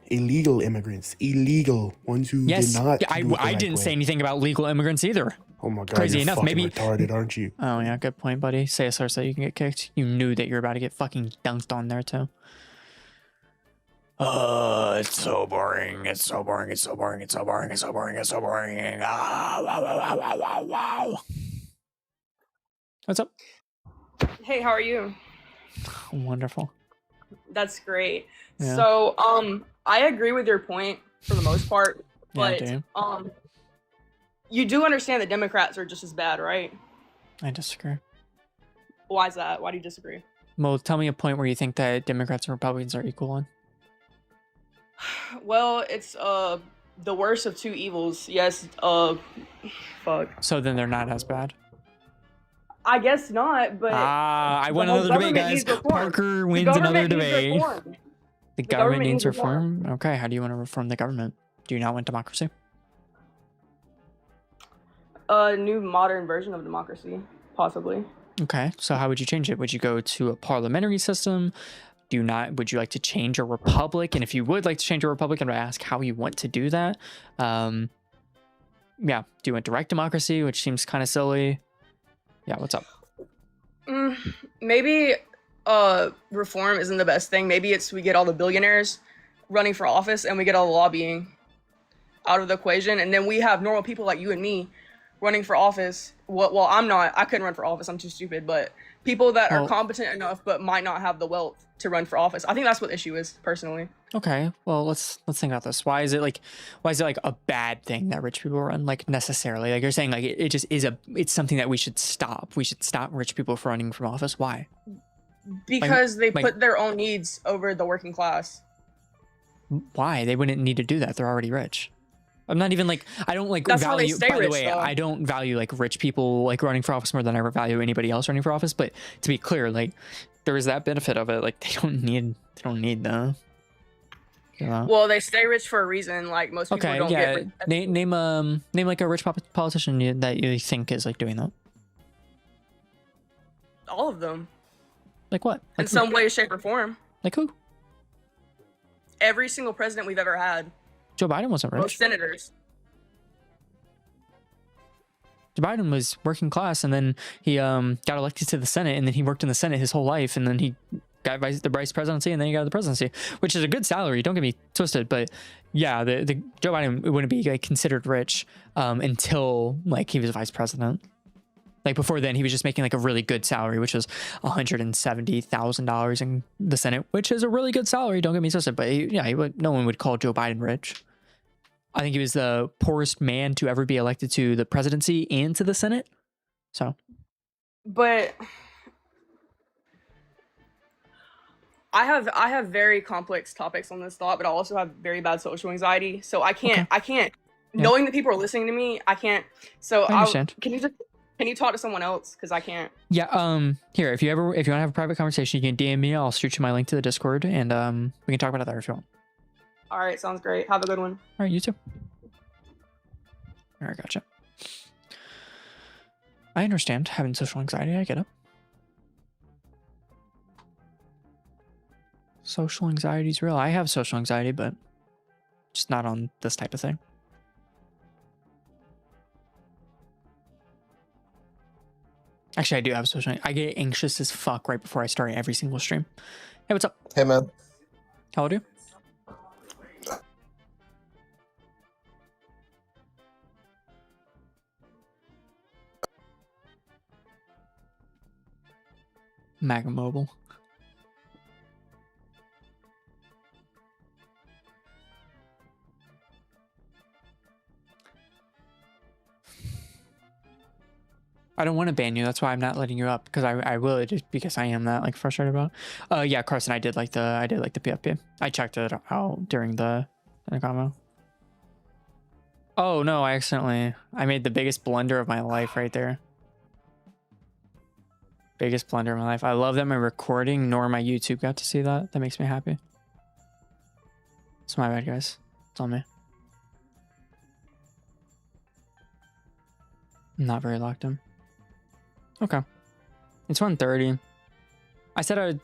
illegal immigrants. Illegal ones who did not. I didn't say anything about legal immigrants either. Oh my god! Crazy you're enough, fucking maybe retarded, aren't you? Oh yeah, good point, buddy. Say a source that you can get kicked. You knew that you're about to get fucking dunked on there too. It's so boring. It's so boring. It's so boring. It's so boring. It's so boring. It's so boring. Wow. What's up? Hey, how are you? Wonderful. That's great. Yeah. So, I agree with your point for the most part, but you do understand that Democrats are just as bad, right? I disagree. Why is that? Why do you disagree? Well, tell me a point where you think that Democrats and Republicans are equal on. Well, it's the worst of two evils. Yes, fuck. So then they're not as bad. I guess not, but I won another debate, guys. Parker wins another debate. The government needs reform. Okay, how do you want to reform the government? Do you not want democracy? A new modern version of democracy, possibly. Okay, so how would you change it? Would you go to a parliamentary system? Would you like to change a republic? And if you would like to change a republic, I'm going to ask how you want to do that. Yeah, do you want direct democracy, which seems kind of silly? Yeah, what's up? Maybe reform isn't the best thing. Maybe it's we get all the billionaires running for office and we get all the lobbying out of the equation. And then we have normal people like you and me running for office. Well, I couldn't run for office. I'm too stupid. But people that are competent enough but might not have the wealth to run for office. I think that's what the issue is, personally. Okay, well, let's think about this. Why is it like a bad thing that rich people run? Like necessarily, like you're saying, like it just is it's something that we should stop. We should stop rich people from running from office. Why? Because they put their own needs over the working class. Why? They wouldn't need to do that. They're already rich. I'm not even like, I don't like That's value, how they stay by rich, the way, though. I don't value like rich people like running for office more than I ever value anybody else running for office. But to be clear, like there is that benefit of it. Like they don't need that. Well, they stay rich for a reason. Like most people don't get rich. Name like a rich politician that you think is like doing that. All of them. Like what? Like in some way, shape, or form. Like who? every single president we've ever had. Joe Biden wasn't rich. Most senators. Joe Biden was working class, and then he got elected to the Senate, and then he worked in the Senate his whole life, and then he got the vice presidency, and then he got the presidency, which is a good salary. Don't get me twisted, but yeah, the Joe Biden wouldn't be like considered rich until like he was vice president. Like before then, he was just making like a really good salary, which was $170,000 in the Senate, which is a really good salary. Don't get me twisted, but no one would call Joe Biden rich. I think he was the poorest man to ever be elected to the presidency and to the Senate. So, but I have very complex topics on this thought, but I also have very bad social anxiety. So I can't Yeah. knowing that people are listening to me, I can't. So I understand. Can you talk to someone else? Because I can't. Yeah. Here, if you want to have a private conversation, you can DM me. I'll shoot you my link to the Discord, and we can talk about it there if you want. All right, sounds great. Have a good one. All right, you too. All right, gotcha. I understand having social anxiety. I get it. Social anxiety is real. I have social anxiety, but just not on this type of thing. Actually, I do have social anxiety. I get anxious as fuck right before I start every single stream. Hey, what's up? Hey, man. How old are you? Maga Mobile. I don't want to ban you. That's why I'm not letting you up, because I will, just because I am that like frustrated about it. Yeah, Carson, I did like the PFP. I checked it out during the combo. Oh no, I made the biggest blunder of my life right there. Biggest blunder of my life. I love that my recording nor my YouTube got to see that. That makes me happy. It's my bad, guys. It's on me. I'm not very locked in. Okay. It's 1:30. I said I'd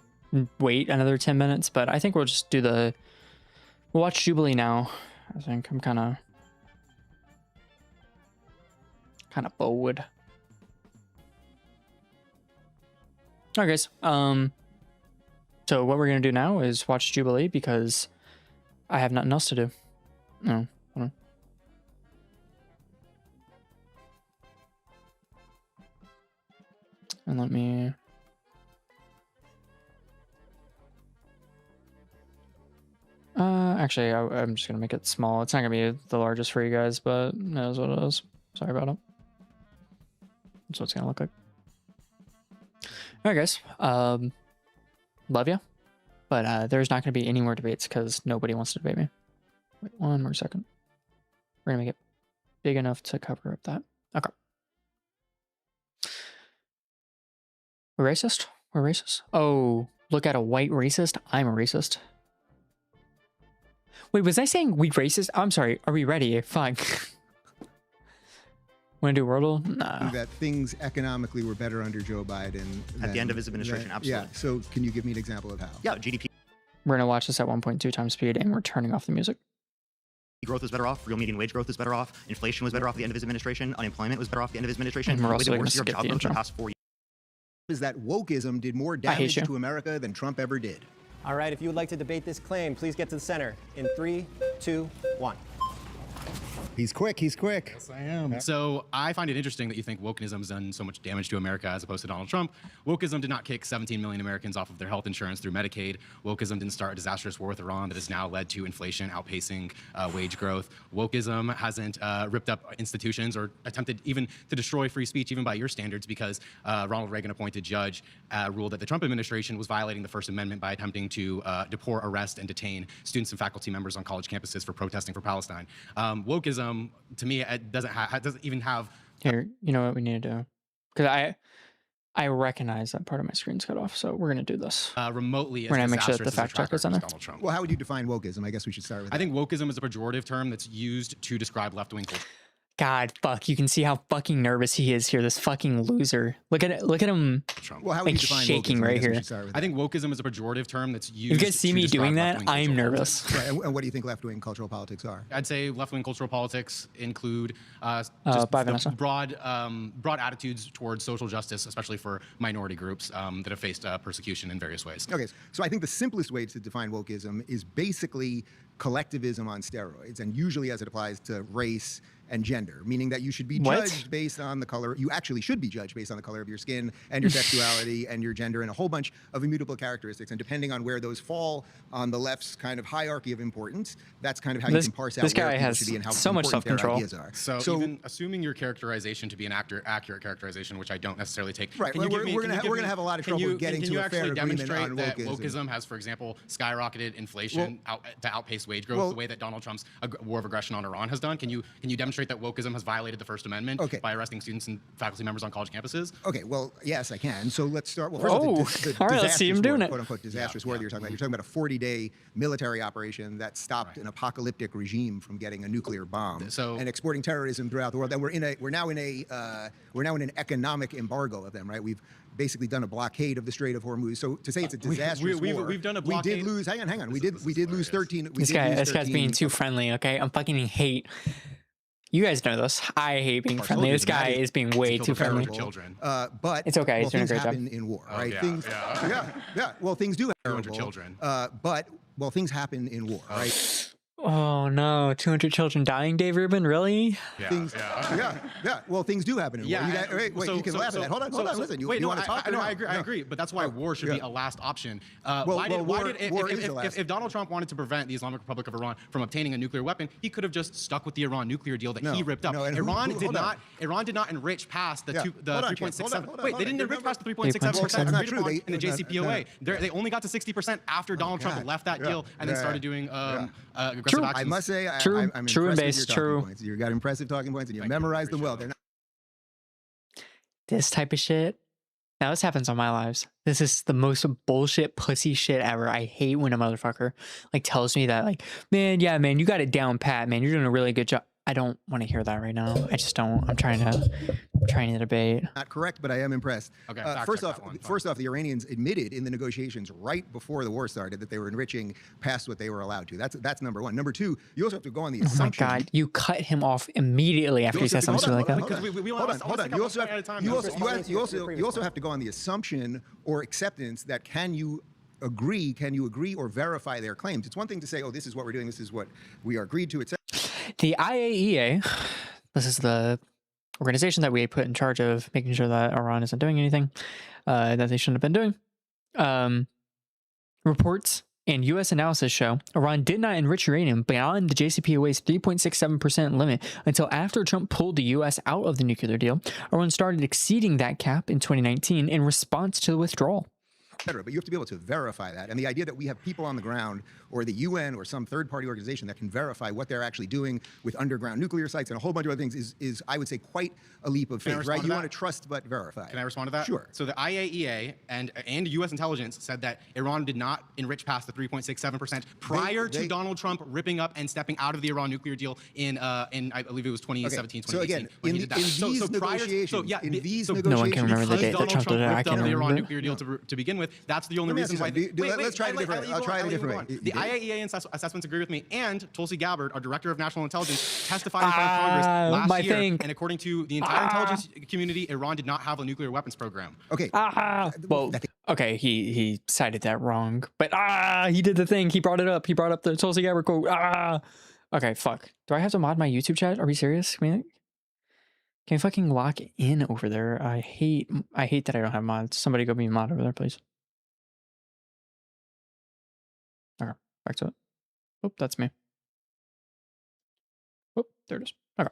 wait another 10 minutes, but I think we'll just do we'll watch Jubilee now. I think I'm kind of bored. Alright, guys. So what we're gonna do now is watch Jubilee because I have nothing else to do. No, hold on. And let me... actually, I'm just gonna make it small. It's not gonna be the largest for you guys, but that is what it is. Sorry about it. That's what it's gonna look like. Alright, guys. Love you. But there's not gonna be any more debates because nobody wants to debate me. Wait, one more second. We're gonna make it big enough to cover up that. Okay. We're racist? We're racist? Oh, look at a white racist? I'm a racist. Wait, was I saying we racist? I'm sorry. Are we ready? Fine. Want to do Wordle? No. That things economically were better under Joe Biden. At the end of his administration, absolutely. Yeah, so can you give me an example of how? Yeah, GDP We're going to watch this at 1.2 times speed, and we're turning off the music. growth was better off. Real median wage growth was better off. Inflation was better off at the end of his administration. Unemployment was better off at the end of his administration. And we're also the going to worst year of skip job the growth in intro. the past 4 years. Is that wokeism did more I hate damage you. to America than Trump ever did. All right, if you would like to debate this claim, please get to the center in 3, 2, 1. He's quick, he's quick. Yes, I am. So I find it interesting that you think wokeism has done so much damage to America as opposed to Donald Trump. Wokeism did not kick 17 million Americans off of their health insurance through Medicaid. Wokeism didn't start a disastrous war with Iran that has now led to inflation outpacing wage growth. Wokeism hasn't ripped up institutions or attempted even to destroy free speech, even by your standards, because Ronald Reagan appointed judge ruled that the Trump administration was violating the First Amendment by attempting to deport, arrest, and detain students and faculty members on college campuses for protesting for Palestine. Wokeism, to me, it doesn't even have. Here, you know what we need to do? Because I recognize that part of my screen's cut off, so we're going to do this. Remotely, we're going to make sure that the fact check is on there. Well, how would you define wokeism? I guess we should start with that. I think wokeism is a pejorative term that's used to describe left-wing culture. God, fuck! You can see how fucking nervous he is here. This fucking loser. Look at it. Look at him. Well, how would like you define shaking wokeism? right I guess we here. should start with I think wokeism is a pejorative term that's used. If you guys see to me describe doing that, left-wing I am cultural nervous. politics. Right, and what do you think left-wing cultural politics are? I'd say left-wing cultural politics include just bye, Vanessa. broad attitudes towards social justice, especially for minority groups that have faced persecution in various ways. Okay, so I think the simplest way to define wokeism is basically collectivism on steroids, and usually as it applies to race and gender, meaning that you should be judged based on the color. You actually should be judged based on the color of your skin and your sexuality and your gender and a whole bunch of immutable characteristics. And depending on where those fall on the left's kind of hierarchy of importance, that's kind of how you can parse out this where guy people has should be and how so much important their self-control. ideas are. So even assuming your characterization to be an accurate characterization, which I don't necessarily take. Right, we're gonna have a lot of trouble getting to a fair agreement on demonstrate that wokeism. wokeism has, for example, skyrocketed inflation to outpace wage growth the way that Donald Trump's war of aggression on Iran has done? Can you demonstrate that wokeism has violated the First Amendment by arresting students and faculty members on college campuses? Okay, well, yes, I can. So let's start. Well, first all right, let's see him doing it. "Quote unquote" disastrous war that you're talking about. You're talking about a 40-day military operation that stopped an apocalyptic regime from getting a nuclear bomb and exporting terrorism throughout the world. And we're now in an economic embargo of them, right? We've basically done a blockade of the Strait of Hormuz. So to say it's a disastrous war, we've done a blockade. We did lose. Hang on. We did lose 13. This guy's being too friendly. Okay, I'm fucking hate. You guys know this. I hate being friendly. This guy is being way too friendly. Children. But it's okay. He's doing a great job. Things happen in war, right? Well, things do happen. 200 children. But things happen in war, right? Oh no, 200 children dying, Dave Rubin? Really? Well, things do happen in war. You can laugh at that. Hold on. Listen, you want to talk? I agree. But that's why war should be a last option. If Donald Trump wanted to prevent the Islamic Republic of Iran from obtaining a nuclear weapon, he could have just stuck with the Iran nuclear deal that he ripped up. Iran did not enrich past the 3.67. Wait, they didn't enrich past the 3.67% agreed upon in the JCPOA. They only got to 60% after Donald Trump left that deal and then started doing aggressive actions. I must say, true and base. True. You got impressive talking points, and you memorized them well. They're not. This type of shit. Now this happens on my lives. This is the most bullshit pussy shit ever. I hate when a motherfucker like tells me that, like, man, you got it down pat, man. You're doing a really good job. I don't want to hear that right now. I just don't. I'm trying to debate. Not correct, but I am impressed. Okay. First off, the Iranians admitted in the negotiations right before the war started that they were enriching past what they were allowed to. That's number one. Number two, you also have to go on the assumption. Oh my God! You cut him off immediately after he said something like that. Hold on. You also have to go on the assumption or acceptance that can you agree or verify their claims. It's one thing to say, oh, this is what we're doing, this is what we are agreed to, etc. The IAEA, this is the organization that we put in charge of making sure that Iran isn't doing anything that they shouldn't have been doing. Reports and U.S. analysis show Iran did not enrich uranium beyond the JCPOA's 3.67% limit until after Trump pulled the U.S. out of the nuclear deal. Iran started exceeding that cap in 2019 in response to the withdrawal. But you have to be able to verify that. And the idea that we have people on the ground or the UN or some third-party organization that can verify what they're actually doing with underground nuclear sites and a whole bunch of other things is I would say, quite a leap of faith, right? You want to trust but verify. Can I respond to that? Sure. So the IAEA and U.S. intelligence said that Iran did not enrich past the 3.67% prior to Donald Trump ripping up and stepping out of the Iran nuclear deal in I believe it was 2017, 2018. So again, when he did that. in these negotiations, no one can remember the date that Trump did it. I can't the remember Iran nuclear deal to begin with. That's the only reason why. Let's try it a different way. I'll try it a different way. The IAEA assessments agree with me, and Tulsi Gabbard, our director of national intelligence, testified in front of Congress last year. And according to the entire intelligence community, Iran did not have a nuclear weapons program. Okay. Well, okay, he cited that wrong, but he did the thing. He brought it up. He brought up the Tulsi Gabbard quote. Okay, fuck. Do I have to mod my YouTube chat? Are we serious? Can you fucking lock in over there? I hate that I don't have mods. Somebody go be mod over there, please. Okay, back to it. Oh, that's me. Oh, there it is. Okay.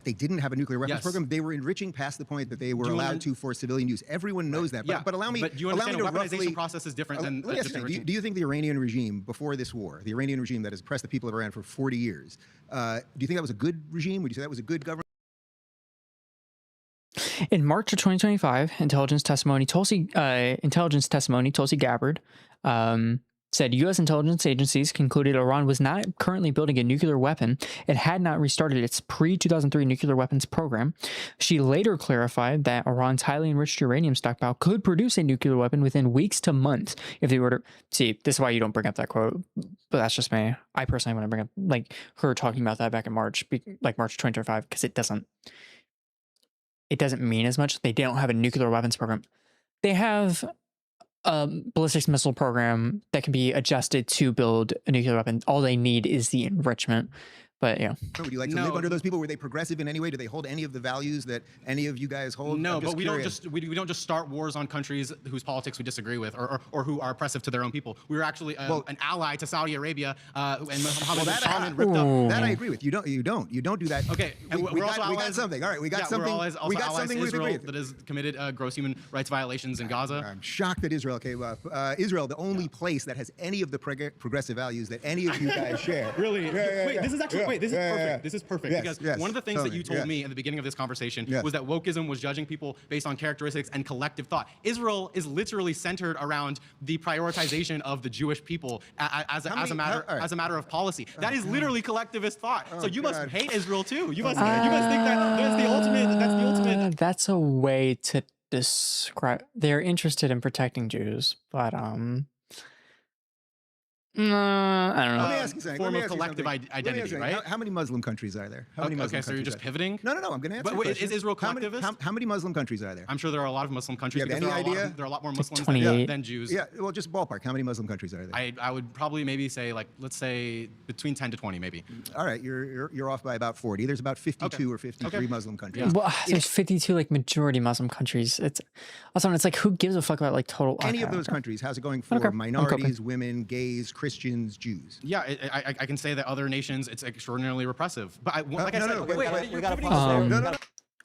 They didn't have a nuclear weapons program. They were enriching past the point that they were allowed to for civilian use. Everyone knows that. But allow me. But do you understand a weaponization process is different than just enriching? Do you think the Iranian regime before this war, the Iranian regime that has oppressed the people of Iran for 40 years, do you think that was a good regime? Would you say that was a good government? In March of 2025, intelligence testimony, Tulsi Gabbard said U.S. intelligence agencies concluded Iran was not currently building a nuclear weapon. It had not restarted its pre-2003 nuclear weapons program. She later clarified that Iran's highly enriched uranium stockpile could produce a nuclear weapon within weeks to months if they were to... See, this is why you don't bring up that quote, but that's just me. I personally want to bring up like her talking about that back in March, like March 2025, because it doesn't mean as much. They don't have a nuclear weapons program. They have a ballistic missile program that can be adjusted to build a nuclear weapon. All they need is the enrichment. But yeah. Would you like to live under those people? Were they progressive in any way? Do they hold any of the values that any of you guys hold? No, but we don't just start wars on countries whose politics we disagree with or who are oppressive to their own people. We were actually an ally to Saudi Arabia, and Mohammed bin Salman ripped up. That I agree with. You don't do that. Okay, we got something. All right, we got something. We got something with Israel that has committed gross human rights violations in Gaza. I'm shocked that Israel came up. Israel, the only place that has any of the progressive values that any of you guys share. Really? Wait, this is actually. Wait, this is perfect. This is perfect because one of the things that you told me in the beginning of this conversation was that wokeism was judging people based on characteristics and collective thought. Israel is literally centered around the prioritization of the Jewish people as a matter of policy. That is literally collectivist thought. So you must hate Israel too. You must think that that's the ultimate. That's the ultimate. That's a way to describe. They're interested in protecting Jews, but I don't know. Let me ask you something. Form of collective identity, right? How many Muslim countries are there? How many Muslim countries? So you're just pivoting? No. I'm going to answer. But wait, is Israel collectivist? How many Muslim countries are there? I'm sure there are a lot of Muslim countries. You have any idea? There are a lot more Muslims than Jews. Yeah. Well, just ballpark. How many Muslim countries are there? I would probably maybe say let's say between 10 to 20 maybe. All right, you're off by about 40. There's about 52 or 53 Muslim countries. Well, there's 52 like majority Muslim countries. It's like who gives a fuck about like total? Any of those countries? How's it going for minorities, women, gays, Christians, Jews? Yeah, I can say that other nations, it's extraordinarily repressive. But we got to pause there.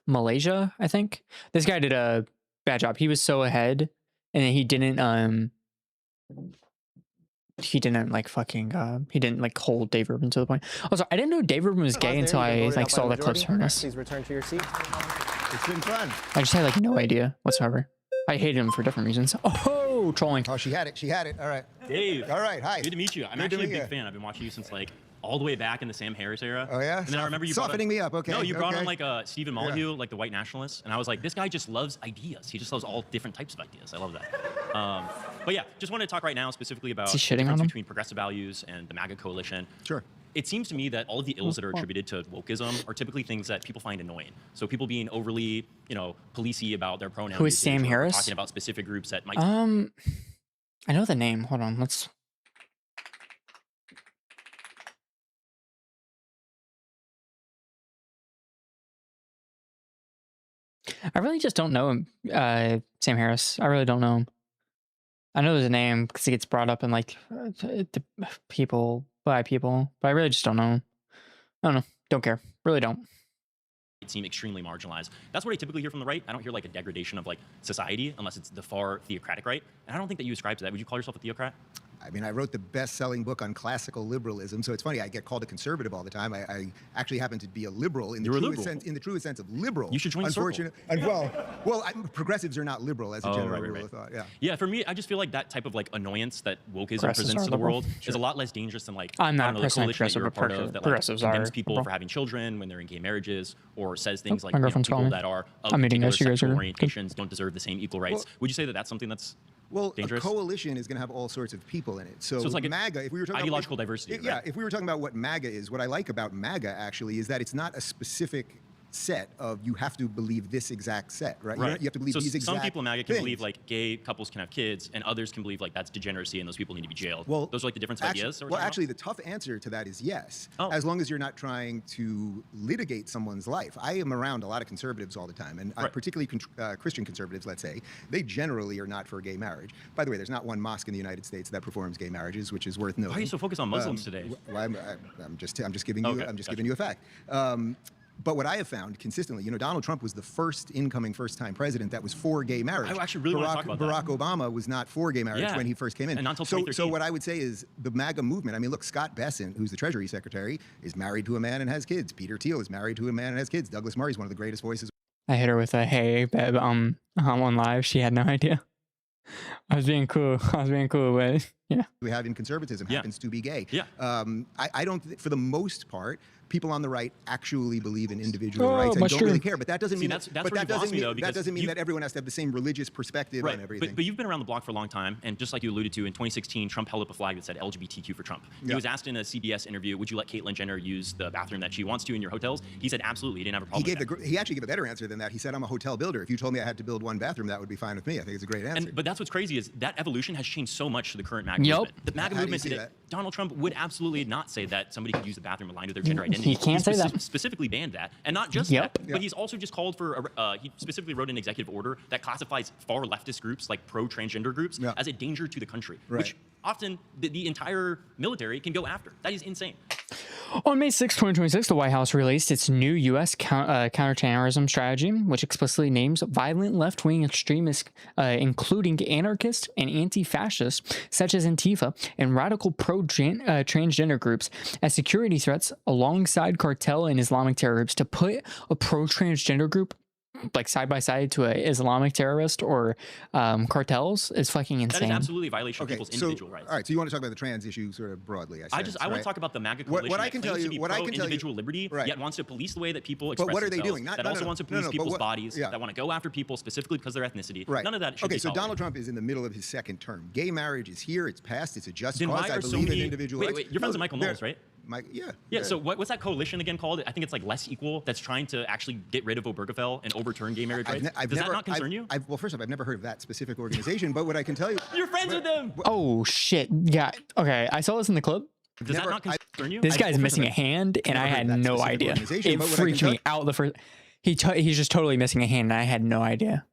Malaysia, I think. This guy did a bad job. He was so ahead, and he didn't hold Dave Rubin to the point. Also, I didn't know Dave Rubin was gay until I saw the clips from this. Please return to your seat. It's been fun. I just had no idea whatsoever. I hated him for different reasons. Oh, trolling. Oh, she had it. All right. Dave. All right. Hi. Good to meet you. I'm actually a big fan. I've been watching you since all the way back in the Sam Harris era. Oh yeah. And then I remember you softening me up. Okay. No, you brought on Stephen Molyneux, the white nationalist, and I was like, this guy just loves ideas. He just loves all different types of ideas. I love that. But yeah, just wanted to talk right now specifically about the difference between progressive values and the MAGA coalition. Sure. It seems to me that all of the ills that are attributed to wokeism are typically things that people find annoying. So people being overly, policey about their pronouns. Who is Sam Harris? Talking about specific groups that might. I know the name. Hold on. Let's. I really just don't know him, Sam Harris. I really don't know him. I know his name because he gets brought up in by people, but I really just don't know him. I don't know. Don't care. Really don't. Seem extremely marginalized. That's what I typically hear from the right. I don't hear a degradation of society unless it's the far theocratic right. And I don't think that you ascribe to that. Would you call yourself a theocrat? I mean, I wrote the best-selling book on classical liberalism, so it's funny. I get called a conservative all the time. I actually happen to be a liberal in the truest sense of liberal. You should join the circle. Progressives are not liberal as a general rule of thought. Yeah. Yeah. For me, I just feel like that type of annoyance that wokeism presents to the world is a lot less dangerous than I'm not personally progressive, but progressives condemns are people for having children when they're in gay marriages, or says things my girlfriend's people calling. that are of I'm meeting particular you guys. sexual orientations don't deserve the same equal rights. Would you say that that's something that's dangerous? A coalition is going to have all sorts of people in it. So it's like MAGA, if we were talking ideological diversity. Yeah, if we were talking about what MAGA is, what I like about MAGA actually is that it's not a specific set of you have to believe this exact set, right? You have to believe these exact some people in MAGA can things. believe gay couples can have kids, and others can believe that's degeneracy and those people need to be jailed. Well, those are the different ideas. Well, actually, the tough answer to that is yes, as long as you're not trying to litigate someone's life. I am around a lot of conservatives all the time, and particularly Christian conservatives. Let's say they generally are not for gay marriage. By the way, there's not one mosque in the United States that performs gay marriages, which is worth noting. Why are you so focused on Muslims today? Well, I'm just giving you giving you a fact. But what I have found consistently, Donald Trump was the first first-time president that was for gay marriage. I actually really want to talk about Barack Obama was not for gay marriage when he first came in. And not until 2013. So what I would say is the MAGA movement. I mean, look, Scott Bessent, who's the Treasury Secretary, is married to a man and has kids. Peter Thiel is married to a man and has kids. Douglas Murray is one of the greatest voices. I hit her with a hey, babe, I'm on live. She had no idea. I was being cool, but we have in conservatism happens to be gay. Yeah. I don't, for the most part, people on the right actually believe in individual rights and don't really care. But that doesn't mean that doesn't mean that everyone has to have the same religious perspective on everything. But you've been around the block for a long time, and just like you alluded to, in 2016, Trump held up a flag that said LGBTQ for Trump. He was asked in a CBS interview, would you let Caitlyn Jenner use the bathroom that she wants to in your hotels? He said absolutely. He didn't have a problem with that. He actually gave a better answer than that. He said, I'm a hotel builder. If you told me I had to build one bathroom, that would be fine with me. I think it's a great answer. But that's what's crazy is that evolution has changed so much to the current MAGA movement. The MAGA movement today, Donald Trump would absolutely not say that somebody could use the bathroom aligned with their gender identity. He can't say that. Specifically banned that, and not just that, but he's also just called for. He specifically wrote an executive order that classifies far leftist groups, like pro-transgender groups, as a danger to the country, which often the entire military can go after. That is insane. On May 6, 2026, the White House released its new U.S. counterterrorism strategy, which explicitly names violent left-wing extremists, including anarchists and anti-fascists, such as Antifa, and radical pro-transgender groups, as security threats alongside cartel and Islamic terror groups. To put a pro-transgender group like side by side to an Islamic terrorist or cartels is fucking insane. That is absolutely a violation of people's individual rights. All right, so you want to talk about the trans issue sort of broadly? I want to talk about the MAGA coalition what I can tell you, individual liberty, yet wants to police the way that people express themselves. But what are they doing? That also wants to police people's bodies, that want to go after people specifically because of their ethnicity. Right. None of that should be so tolerated. Donald Trump is in the middle of his second term. Gay marriage is here. It's passed. It's a just cause. I believe in individual rights. Wait, you're friends with Michael Knowles, right? Yeah. So what's that coalition again called? I think it's like Less Equal. That's trying to actually get rid of Obergefell and overturn gay marriage rights. Does that not concern you? Well, first off, I've never heard of that specific organization, but what I can tell you, you're friends with them. Oh shit! Yeah. Okay, I saw this in the clip. Does that not concern you? This guy's missing a hand, and I had no idea. It freaked me out the first. He's just totally missing a hand, and I had no idea.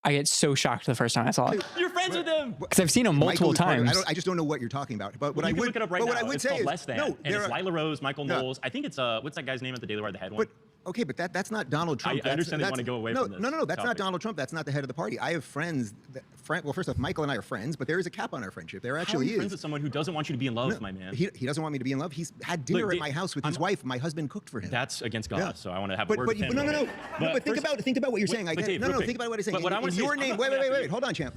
I get so shocked the first time I saw it. You're friends with them because I've seen him multiple times. I just don't know what you're talking about. But what I would look it up right now. What I would say is less than. No, and it's Lila Rose, Michael Knowles. I think it's what's that guy's name at the Daily Wire, the head one. Okay, but that's not Donald Trump. I understand they want to go away from this. No, that's not Donald Trump. That's not the head of the party. I have friends. Well, first off, Michael and I are friends, but there is a cap on our friendship. There actually is. How are you friends with someone who doesn't want you to be in love, my man? He doesn't want me to be in love. He's had dinner at my house with his wife. My husband cooked for him. That's against God, so I want to have a word with him. No. But think about what you're saying. Think about what I'm saying. In your name, wait. Hold on, champ.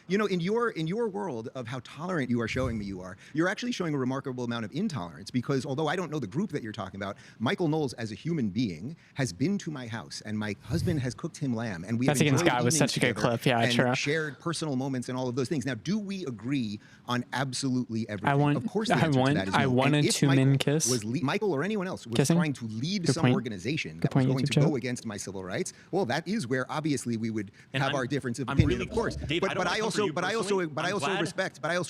You know, in your world of how tolerant you are showing me you are, you're actually showing a remarkable amount of intolerance because although I don't know the group that you're talking about, Michael Knowles as a human being has been to my house and my husband has cooked him lamb and we have enjoyed Guy was such a good clip. Yeah, and shared personal moments and all of those things. Now, do we agree on absolutely everything? Of course, the answer to that is no. I want a two-man kiss. Michael or anyone else was trying to lead some organization that was going to go against my civil rights. Well, that is where obviously we would have our difference of opinion, of course. But I also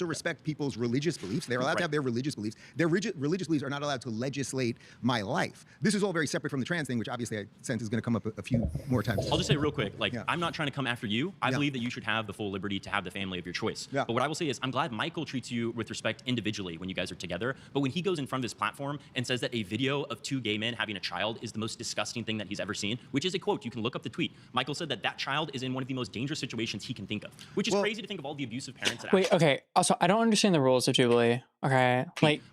respect people's religious beliefs. They're allowed to have their religious beliefs. Their religious beliefs are not allowed to legislate my life. This is all very separate from the trans thing, which obviously I sense is going to come up a few more times. I'll just say real quick, I'm not trying to come after you. I believe that you should have the full liberty to have the family of your choice. But what I will say is I'm glad Michael treats you with respect individually when you guys are together. But when he goes in front of this platform and says that a video of two gay men having a child is the most disgusting thing that he's ever seen, which is a quote, you can look up the tweet. Michael said that child is in one of the most dangerous situations he can think of, which is crazy to think of all the abusive parents that okay. Also, I don't understand the rules of Jubilee. Okay.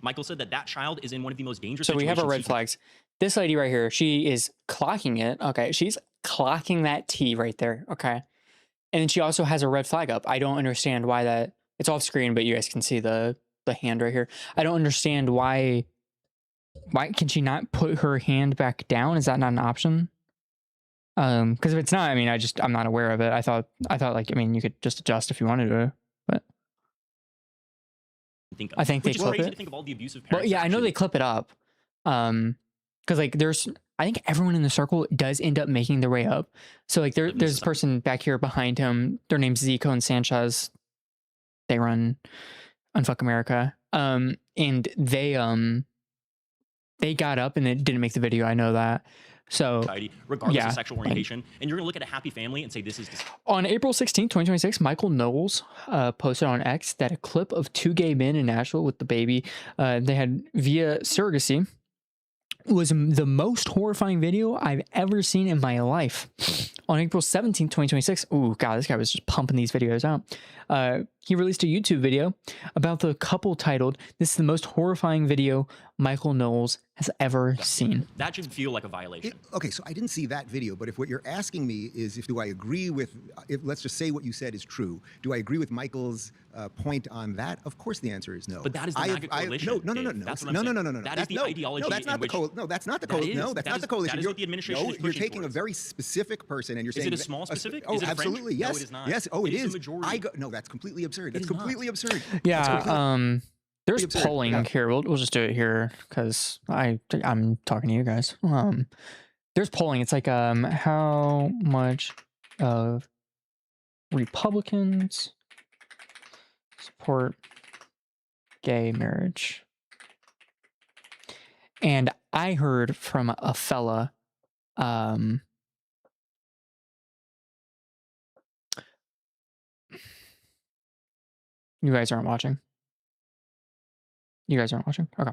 Michael said that child is in one of the most dangerous situations. So we have our red flags. This lady right here, she is clocking it. Okay. She's clocking that T right there. Okay. And then she also has a red flag up. I don't understand why that it's off screen, but you guys can see the hand right here. I don't understand why can she not put her hand back down? Is that not an option? Because if it's not, I mean, I'm not aware of it. I thought you could just adjust if you wanted to, but I think they clip it. To think of all the abusive well, yeah, I know they clip it up. Because I think everyone in the circle does end up making their way up. So there's this person back here behind him. Their name's Zico and Sanchez. They run Unfuck America. And they got up and they didn't make the video. I know that. So regardless of sexual orientation, and you're gonna look at a happy family and say this is on April 16th, 2026, Michael Knowles posted on X that a clip of two gay men in Nashville with the baby they had via surrogacy was the most horrifying video I've ever seen in my life. On April 17th, 2026, ooh, God, this guy was just pumping these videos out. he released a YouTube video about the couple titled, "This is the most horrifying video Michael Knowles has ever seen." That should feel like a violation. Okay, so I didn't see that video, but if what you're asking me is do I agree with, if let's just say what you said is true, do I agree with Michael's point on that? Of course the answer is no. But that is the MAGA coalition. No. That's what I'm saying. That is the ideology. No, that's not the coalition. No, that's not the coalition. No, that's not the coalition. That is what the administration is pushing you're taking towards. a very specific person and you're saying. Is it a small specific? Oh, Is it a absolutely. fringe? Yes. No, it is not. Yes. Oh, it is. The majority. No, that's completely absurd. That's completely absurd. Yeah. There's absurd. polling here. We'll just do it here because I'm talking to you guys. There's polling. It's like how much of Republicans support gay marriage. And I heard from a fella, you guys aren't watching. You guys aren't watching? Okay.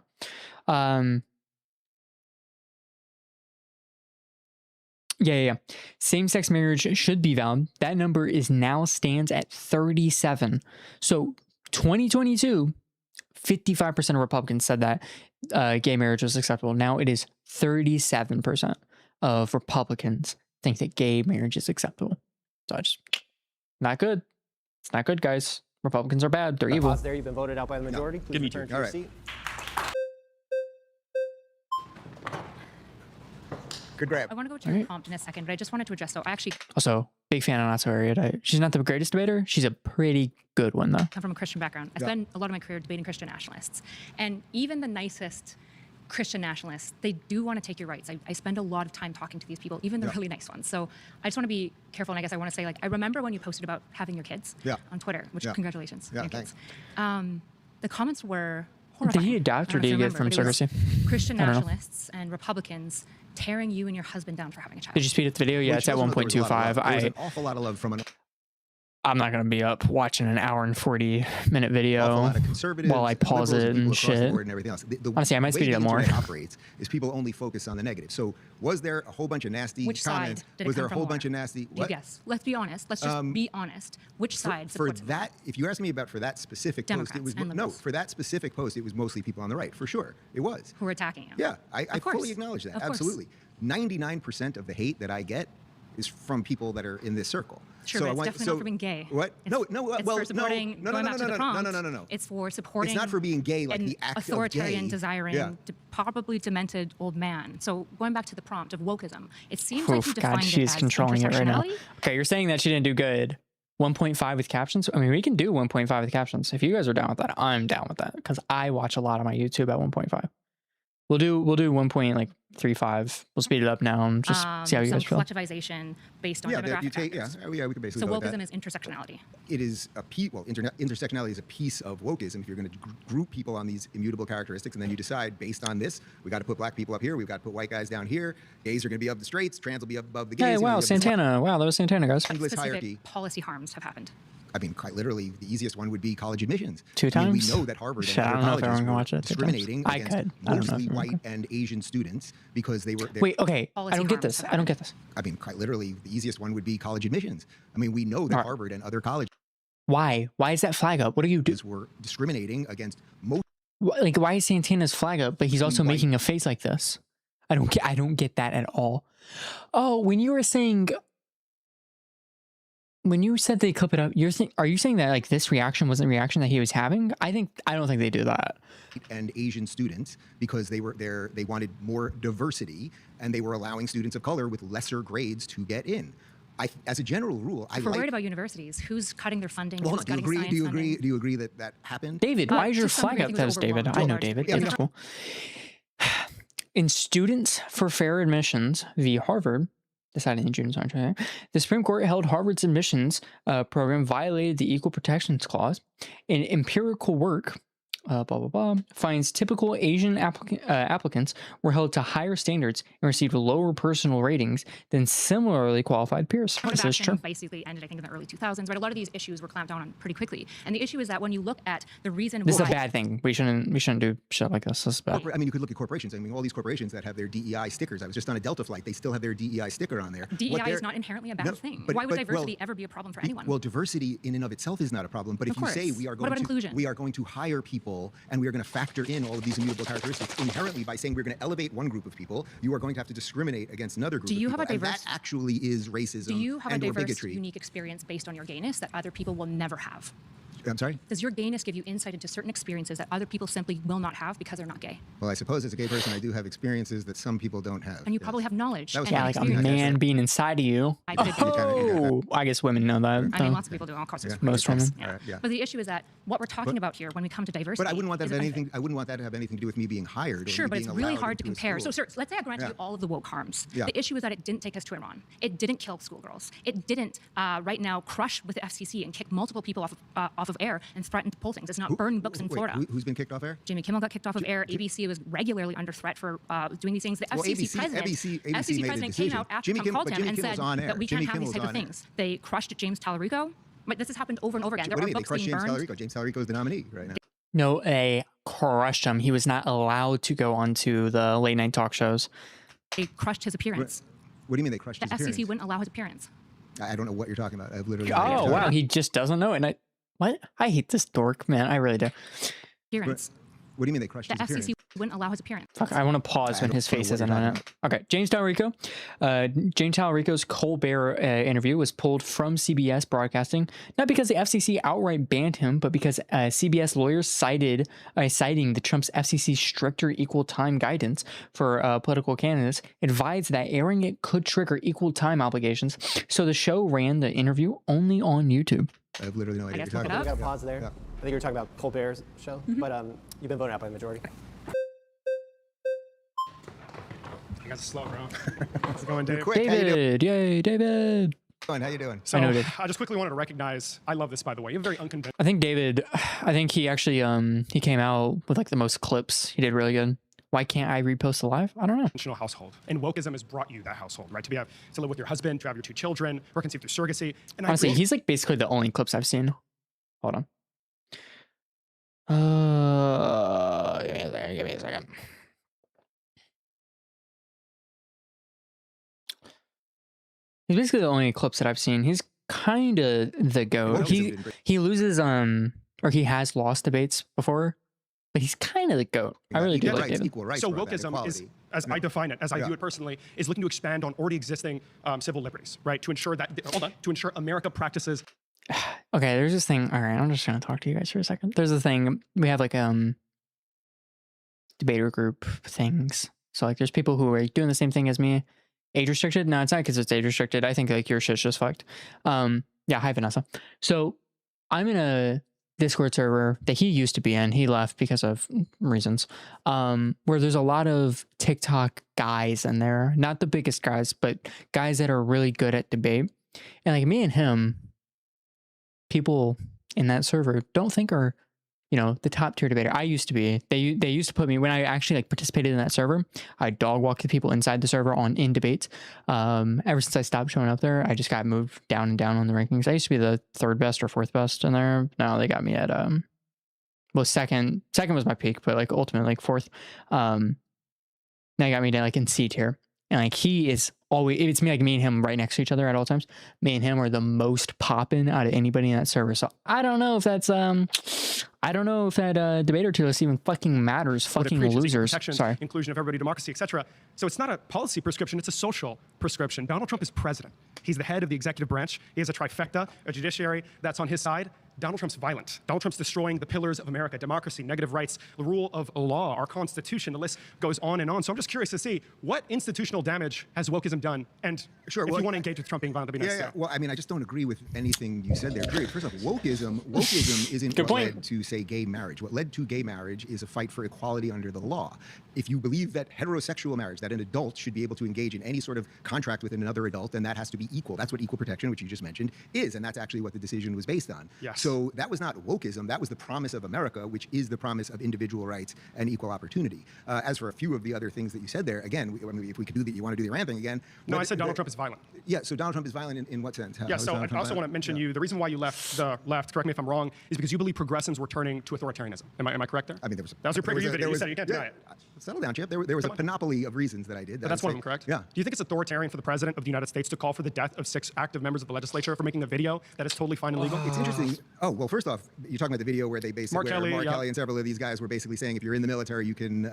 Yeah. Same-sex marriage should be valid. That number now stands at 37. So 2022, 55% of Republicans said that gay marriage was acceptable. Now it is 37% of Republicans think that gay marriage is acceptable. So it's not good. It's not good, guys. Republicans are bad. They're evil. Pause there. You've been voted out by the majority. Please return to your seat. Good grab. I want to go to your prompt in a second, but I just wanted to address, though, I actually Also, big fan of Not So Harriet. She's not the greatest debater. She's a pretty good one, though. come from a Christian background. I spent a lot of my career debating Christian nationalists. And even the nicest Christian nationalists, they do want to take your rights. I spend a lot of time talking to these people, even the really nice ones. So I just want to be careful. And I guess I want to say, like, I remember when you posted about having your kids on Twitter, which congratulations. Yeah, on your thanks. Kids. The comments were Did horrifying. he adopt or I don't did know he if get from remember, but it surrogacy? was Christian I don't know. nationalists and Republicans tearing you and your husband down for having a child. Did you speed up the video? Yeah, it's at 1.25. There was an awful lot of love from I'm not going to be up watching an hour and 40-minute video while I pause it and shit. And everything else. Honestly, I might speed it up more. The way the internet operates is people only focus on the negative. So was there a whole bunch of nasty Which comments? side did it Was there come a whole from bunch more? of nasty? Do you guess? Let's be honest. Let's just be honest. Which side For supports it more? that, if you ask me about for that specific post, it was Democrats and no. liberals. For that specific post, it was mostly people on the right. For sure, it was. Who are attacking you? Yeah, I Of course. fully acknowledge that. Of course. Absolutely. 99% of the hate that I get is from people that are in this circle. Sure, but it's definitely not for being gay. What? It's for supporting, no. going back to the prompt, No. It's for supporting It's not for being gay, like an the act authoritarian, of gay. desiring, Yeah. probably demented old man. So going back to the prompt of wokeism, it seems like you Oof, defined God, it she's as controlling it right now. intersectionality. Okay, you're saying that she didn't do good. 1.5 with captions? I mean, we can do 1.5 with captions. If you guys are down with that, I'm down with that because I watch a lot of my YouTube at 1.5. We'll do 1.35. We'll speed it up now and just see how you some guys feel. collectivization based on demographic factors. We can basically So go with wokeism that. is intersectionality. It is a piece. Well, intersectionality is a piece of wokeism. If you're going to group people on these immutable characteristics, and then you decide based on this, we got to put black people up here, we've got to put white guys down here. Gays are going to be up the straights, trans will be up above the gays. Hey, wow, Santana. Wow, that was Santana, guys. Endless Specific hierarchy. policy harms have happened. I mean, quite literally, the easiest one would be college admissions. Two I mean, times? we know that Harvard Shit, and I other don't know if colleges everyone can were watch it 2 times. discriminating I against could. I don't know if mostly everyone white and Asian students because they were. Wait, okay. I Policy don't get harms this. have I don't get this. I mean, quite literally, the easiest one would be college admissions. I mean, we know that Right. Harvard and other colleges Why? Why is that flag up? What do you do? were discriminating against most. Like, why is Santana's flag up, but he's also white- making a face like this? I don't get that at all. Oh, when you were saying, when you said they clip it up, are you saying that like this reaction wasn't a reaction that he was having? I don't think they do that. And Asian students because they were there. They wanted more diversity, and they were allowing students of color with lesser grades to get in. As a general rule, If we're worried about universities, who's cutting their funding? Well, Who's do you cutting agree? science Do you funding? agree? Do you agree that that happened? David, why is your to some flag degree, I up? think That it was was David. overblown. I know Well, David. yeah, It's cool. In Students for Fair Admissions v. Harvard, decided in June, the Supreme Court held Harvard's admissions program violated the Equal Protections Clause. In empirical work blah, blah, blah, finds typical Asian applicants were held to higher standards and received lower personal ratings than similarly qualified peers. This is true. Basically ended, I think, in the early 2000s, right? A lot of these issues were clamped down on pretty quickly. And the issue is that when you look at the reason This why... is a bad thing. We shouldn't do shit like this. This is bad. I mean, you could look at corporations. I mean, all these corporations that have their DEI stickers. I was just on a Delta flight. They still have their DEI sticker on there. DEI is not inherently a bad thing. Why would diversity ever be a problem for anyone? Well, diversity in and of itself is not a problem. But if you say we are going to hire people and we are going to factor in all of these immutable characteristics inherently by saying we're going to elevate one group of people, you are going to have to discriminate against another group of people. And that actually is racism. Do you have a diverse, bigotry. Unique experience based on your gayness that other people will never have? I'm sorry? Does your gayness give you insight into certain experiences that other people simply will not have because they're not gay? Well, I suppose as a gay person, I do have experiences that some people don't have. And you probably have knowledge. Yeah, like a man being inside of you. I guess women know that. I mean, lots of people do all sorts of most women. Yeah. But the issue is that what we're talking about here when we come to diversity. But I wouldn't want that to have anything. I wouldn't want that to have anything to do with me being hired. Sure, but it's really hard to compare. So, sir, let's say I grant you all of the woke harms. Yeah. The issue is that it didn't take us to Iran. It didn't kill schoolgirls. It didn't right now crush with the FCC and kick multiple people off of air and threaten to pull things. It's not burn books in Florida. Who's been kicked off air? Jimmy Kimmel got kicked off of air. ABC was regularly under threat for doing these things. The FCC president came out after Trump called him and said that we can't have these type of things. They crushed James Tallarico. But this has happened over and over again. There are books being burned. James Tallarico is the nominee right now. No, they crushed him. He was not allowed to go onto the late night talk shows. They crushed his appearance. What do you mean they crushed his appearance? The FCC wouldn't allow his appearance. I don't know what you're talking about. I've literally. Oh wow, he just doesn't know it. And I hate this dork, man. I really do. Appearance. What do you mean they crushed his appearance? The FCC wouldn't allow his appearance. Fuck, I want to pause when his face isn't on it. Okay, James Tallarico. James Tallarico's Colbert interview was pulled from CBS Broadcasting, not because the FCC outright banned him, but because CBS lawyers citing the Trump's FCC stricter equal time guidance for political candidates, advised that airing it could trigger equal time obligations. So the show ran the interview only on YouTube. I have literally no idea what you're talking We about. got to pause there. Yeah. I think you were talking about Colbert's show, but you've been voted out by the majority. I got to slow down. How's it going, Dave? David, yay, David. How you doing? So I just quickly wanted to recognize. I love this, by the way. You're very unconventional. I think David. I think he actually he came out with like the most clips. He did really good. Why can't I repost the live? I don't know. Household. And wokeism has brought you that household, right? To live with your husband, to have your 2 children, or conceived through surrogacy. And honestly, he's like basically the only clips I've seen. Hold on. Give me a second. He's basically the only clips that I've seen. He's kind of the GOAT. He loses or he has lost debates before. But he's kind of the GOAT. I really do like David. So wokeism is, as I define it, as I view it personally, is looking to expand on already existing civil liberties, right? To ensure that, to ensure America practices. Okay, there's this thing. All right, I'm just going to talk to you guys for a second. There's a thing. We have like debater group things. So like there's people who are doing the same thing as me. Age restricted? No, it's not because it's age restricted. I think like your shit's just fucked. Yeah, hi Vanessa. So I'm in a Discord server that he used to be in. He left because of reasons. Where there's a lot of TikTok guys in there. Not the biggest guys, but guys that are really good at debate. And like me and him, people in that server don't think are, the top tier debater. I used to be. They used to put me, when I actually like participated in that server, I dog walked the people inside the server in debates. Ever since I stopped showing up there, I just got moved down and down on the rankings. I used to be the 3rd best or 4th best in there. Now they got me at second was my peak, but like ultimately like 4th. Now they got me to like in C tier. And like he is always, it's me and him right next to each other at all times. Me and him are the most popping out of anybody in that server. So I don't know if that's debater tier list even fucking matters. Fucking losers. Sorry. Inclusion of everybody, democracy, etc. So it's not a policy prescription, it's a social prescription. Donald Trump is president. He's the head of the executive branch. He has a trifecta, a judiciary that's on his side. Donald Trump's violent. Donald Trump's destroying the pillars of America: democracy, negative rights, the rule of law, our Constitution. The list goes on and on. So I'm just curious to see what institutional damage has wokeism done. And if you want to engage with Trump being violent, that'd be nice. Yeah. Well, I mean, I just don't agree with anything you said there. Great. First off, wokeism isn't what led to, say, gay marriage. What led to gay marriage is a fight for equality under the law. If you believe that heterosexual marriage, that an adult should be able to engage in any sort of contract with another adult, then that has to be equal. That's what equal protection, which you just mentioned, is. And that's actually what the decision was based on. Yes. So that was not wokeism. That was the promise of America, which is the promise of individual rights and equal opportunity. As for a few of the other things that you said there, again, if we could do that, you want to do the Iran thing again. No, I said Donald Trump is violent. Yeah, so Donald Trump is violent in what sense? Yeah, so I also want to mention you. The reason why you left the left, correct me if I'm wrong, is because you believe progressives were turning to authoritarianism. Am I correct there? I mean, that was your preview video. You said you can't deny it. Settle down, Chip. There was a panoply of reasons that I did. But that's one of them, correct? Yeah. Do you think it's authoritarian for the president of the United States to call for the death of 6 active members of the legislature for making a video that is totally fine and legal? It's interesting. Oh, well, first off, you're talking about the video where they basically Mark Kelly and several of these guys were basically saying if you're in the military, you can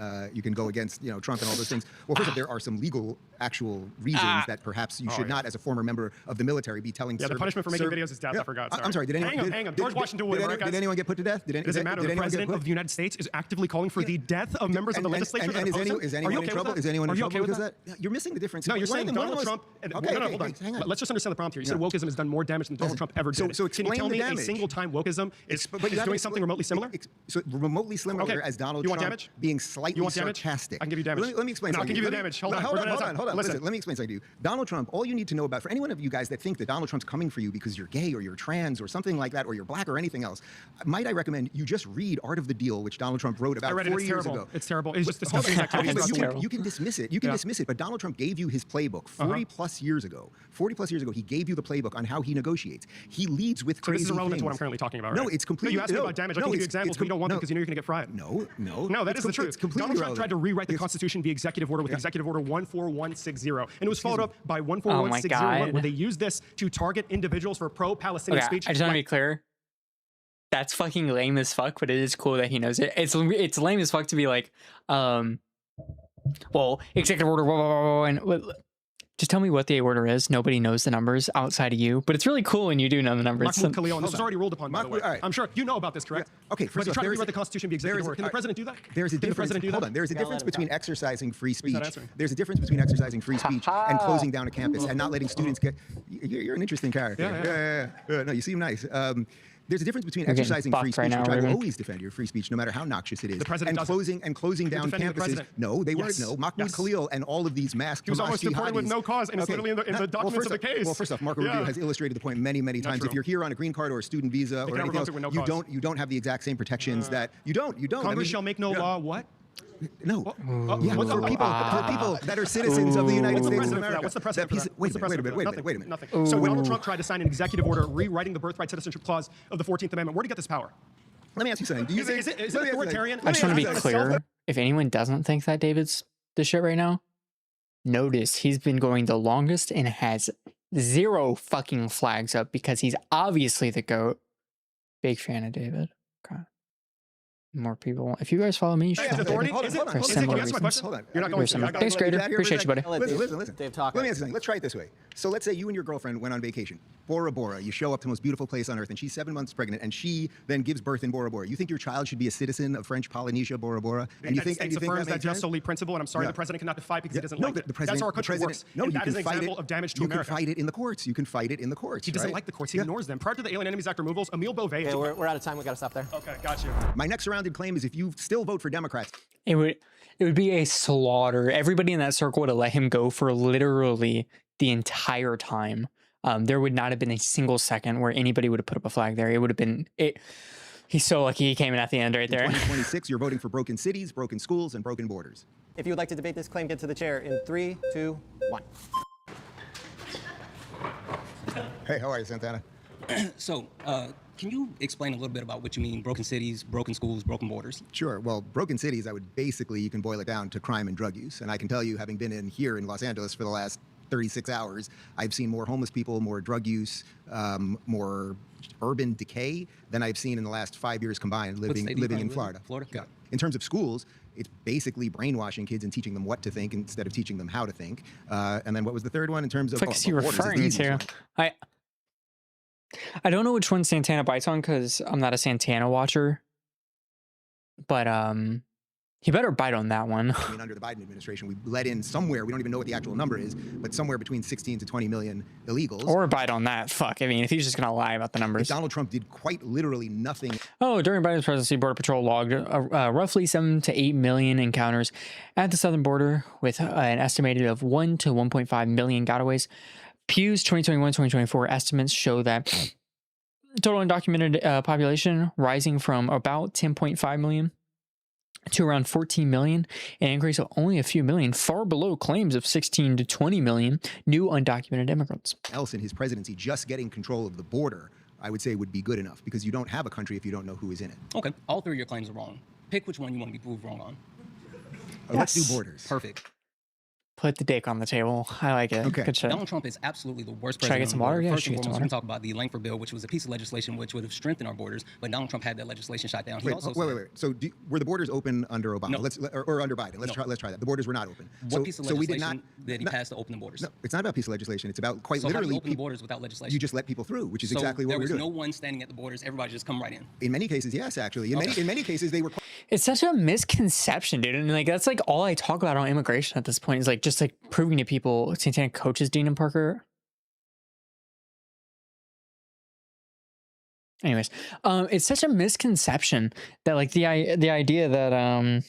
go against Trump and all those things. Well, first off, there are some legal, actual reasons that perhaps you should not, as a former member of the military, be telling. Yeah, the punishment for making videos is death. I forgot. Sorry. I'm sorry. Hang on. George Washington Wood. Did anyone get put to death? Does it matter? The president of the United States is actively calling for the death of members of the legislature. Is anyone in trouble? Is anyone in trouble because that? You're missing the difference. No, you're saying Donald Trump. Okay, hold on. Let's just understand the prompt here. You said wokeism has done more damage than Donald Trump ever did. So can you tell me a single time wokeism is doing something remotely similar? So remotely similar as Donald Trump being slightly sarcastic. I can give you damage. Let me explain. No, I can give you damage. Hold on. Listen, let me explain something to you. Donald Trump. All you need to know about, for any one of you guys that think that Donald Trump's coming for you because you're gay or you're trans or something like that, or you're black or anything else, might I recommend you just read Art of the Deal, which Donald Trump wrote about 4 years ago. It's terrible. It's just discussing you can dismiss it. You can dismiss it. But Donald Trump gave you his playbook 40 plus years ago. 40 plus years ago, he gave you the playbook on how he negotiates. He leads with crazy this is irrelevant things. to what I'm currently talking about. No, it's completely. You asked me about damage. I can give you examples, but you don't want them because you know you're going to get fried. No, that is the truth. Donald Trump tried to rewrite the Constitution via executive order with Executive Order 14160, and it was followed up by 14160, where they used this to target individuals for pro-Palestinian speech. I just want to be clear. That's fucking lame as fuck, but it is cool that he knows it. It's lame as fuck to be like, well, executive order, and just tell me what the order is. Nobody knows the numbers outside of you, but it's really cool when you do know the numbers. Mahmoud Khalil, and this was already ruled upon, by the way. Right. I'm sure you know about this, correct? Yeah. Okay, but you try to rewrite the Constitution via executive order. Can the president do that? There's a difference. Hold on. There's a difference between exercising free speech. There's a difference between exercising free speech and closing down a campus and not letting students get. You're an interesting character. Yeah. No, you seem nice. There's a difference between exercising free speech, which I will always defend your free speech, no matter how noxious it is, and closing down campuses. No, they weren't. No, Mahmoud Khalil and all of these masked. He was almost deported with no cause, and it's literally in the documents of the case. Well, first off, Marco Rubio has illustrated the point many times. If you're here on a green card or a student visa or anything else, you don't have the exact same protections that you don't. Congress shall make no law. What? No. For people that are citizens of the United States of America. What's the precedent for that? Wait a minute. Nothing. So Donald Trump tried to sign an executive order rewriting the birthright citizenship clause of the 14th Amendment. Where'd he get this power? Let me ask you something. Do you think, is it authoritarian? I just want to be clear. If anyone doesn't think that David's the shit right now, notice he's been going the longest and has 0 fucking flags up because he's obviously the GOAT. Big fan of David. Okay. More people. If you guys follow me, you should Hold on. You're not going to. Thanks, Grader. Appreciate you, buddy. Listen. Dave, talk. Let me ask you something. Let's try it this way. So let's say you and your girlfriend went on vacation. Bora Bora. You show up to the most beautiful place on earth, and she's 7 months pregnant, and she then gives birth in Bora Bora. You think your child should be a citizen of French Polynesia, Bora Bora? And you think that just solely principle, and I'm sorry, the president cannot defy because he doesn't like it. That's how our country works. No, that is an example of damage to America. You can fight it in the courts. He doesn't like the courts. He ignores them. Prior to the Alien Enemies Act removals, Emile Beauvais. Okay, we're out of time. We got to stop there. Okay, got you. My next surrounded claim is if you still vote for Democrats, it would be a slaughter. Everybody in that circle would have let him go for literally the entire time. There would not have been a single second where anybody would have put up a flag there. It would have been it. He's so lucky he came in at the end right there. In 2026, you're voting for broken cities, broken schools, and broken borders. If you would like to debate this claim, get to the chair in 3, 2, 1. Hey, how are you, Santana? So, can you explain a little bit about what you mean, broken cities, broken schools, broken borders? Sure. Well, broken cities, you can boil it down to crime and drug use. And I can tell you, having been here in Los Angeles for the last 36 hours, I've seen more homeless people, more drug use, more urban decay than I've seen in the last 5 years combined living in Florida. Yeah. In terms of schools, it's basically brainwashing kids and teaching them what to think instead of teaching them how to think. And then what was the third one in terms of... What's he referring to? I don't know which one Santana bites on because I'm not a Santana watcher, but he better bite on that one. I mean, under the Biden administration, we let in somewhere, we don't even know what the actual number is, but somewhere between 16 to 20 million illegals. Or bite on that. Fuck. I mean, if he's just going to lie about the numbers. If Donald Trump did quite literally nothing. Oh, during Biden's presidency, Border Patrol logged roughly 7 to 8 million encounters at the southern border with an estimated of 1 to 1.5 million gotaways. Pew's 2021-2024 estimates show that Total undocumented population rising from about 10.5 million to around 14 million, an increase of only a few million, far below claims of 16 to 20 million new undocumented immigrants. Else in his presidency, just getting control of the border, I would say, would be good enough, because you don't have a country if you don't know who is in it. Okay, all three of your claims are wrong. Pick which one you want to be proved wrong on. Let's do borders. Perfect. Put the dick on the table. I like it. Okay. Good shit. Donald Trump is absolutely the worst Should I president. get some water? Yeah, First and should get some foremost, we're going to water. talk about the Langford bill, which was a piece of legislation which would have strengthened our borders, but Donald Trump had that legislation shot down. He Wait, also wait. So were the borders open under Obama? No. Or under Biden? Let's try that. The borders were not open. What piece of legislation did he pass to open the borders? No, it's not about a piece of legislation. It's about quite So literally how do you open the borders without legislation? You just let people through, which is exactly what we're doing. There was no one standing at the borders. Everybody just come right in. In many cases, yes, actually. In many cases, they were. It's such a misconception, dude. And like that's like all I talk about on immigration at this point is like just like proving to people Santana coaches Dean and Parker. Anyways, it's such a misconception that like the idea that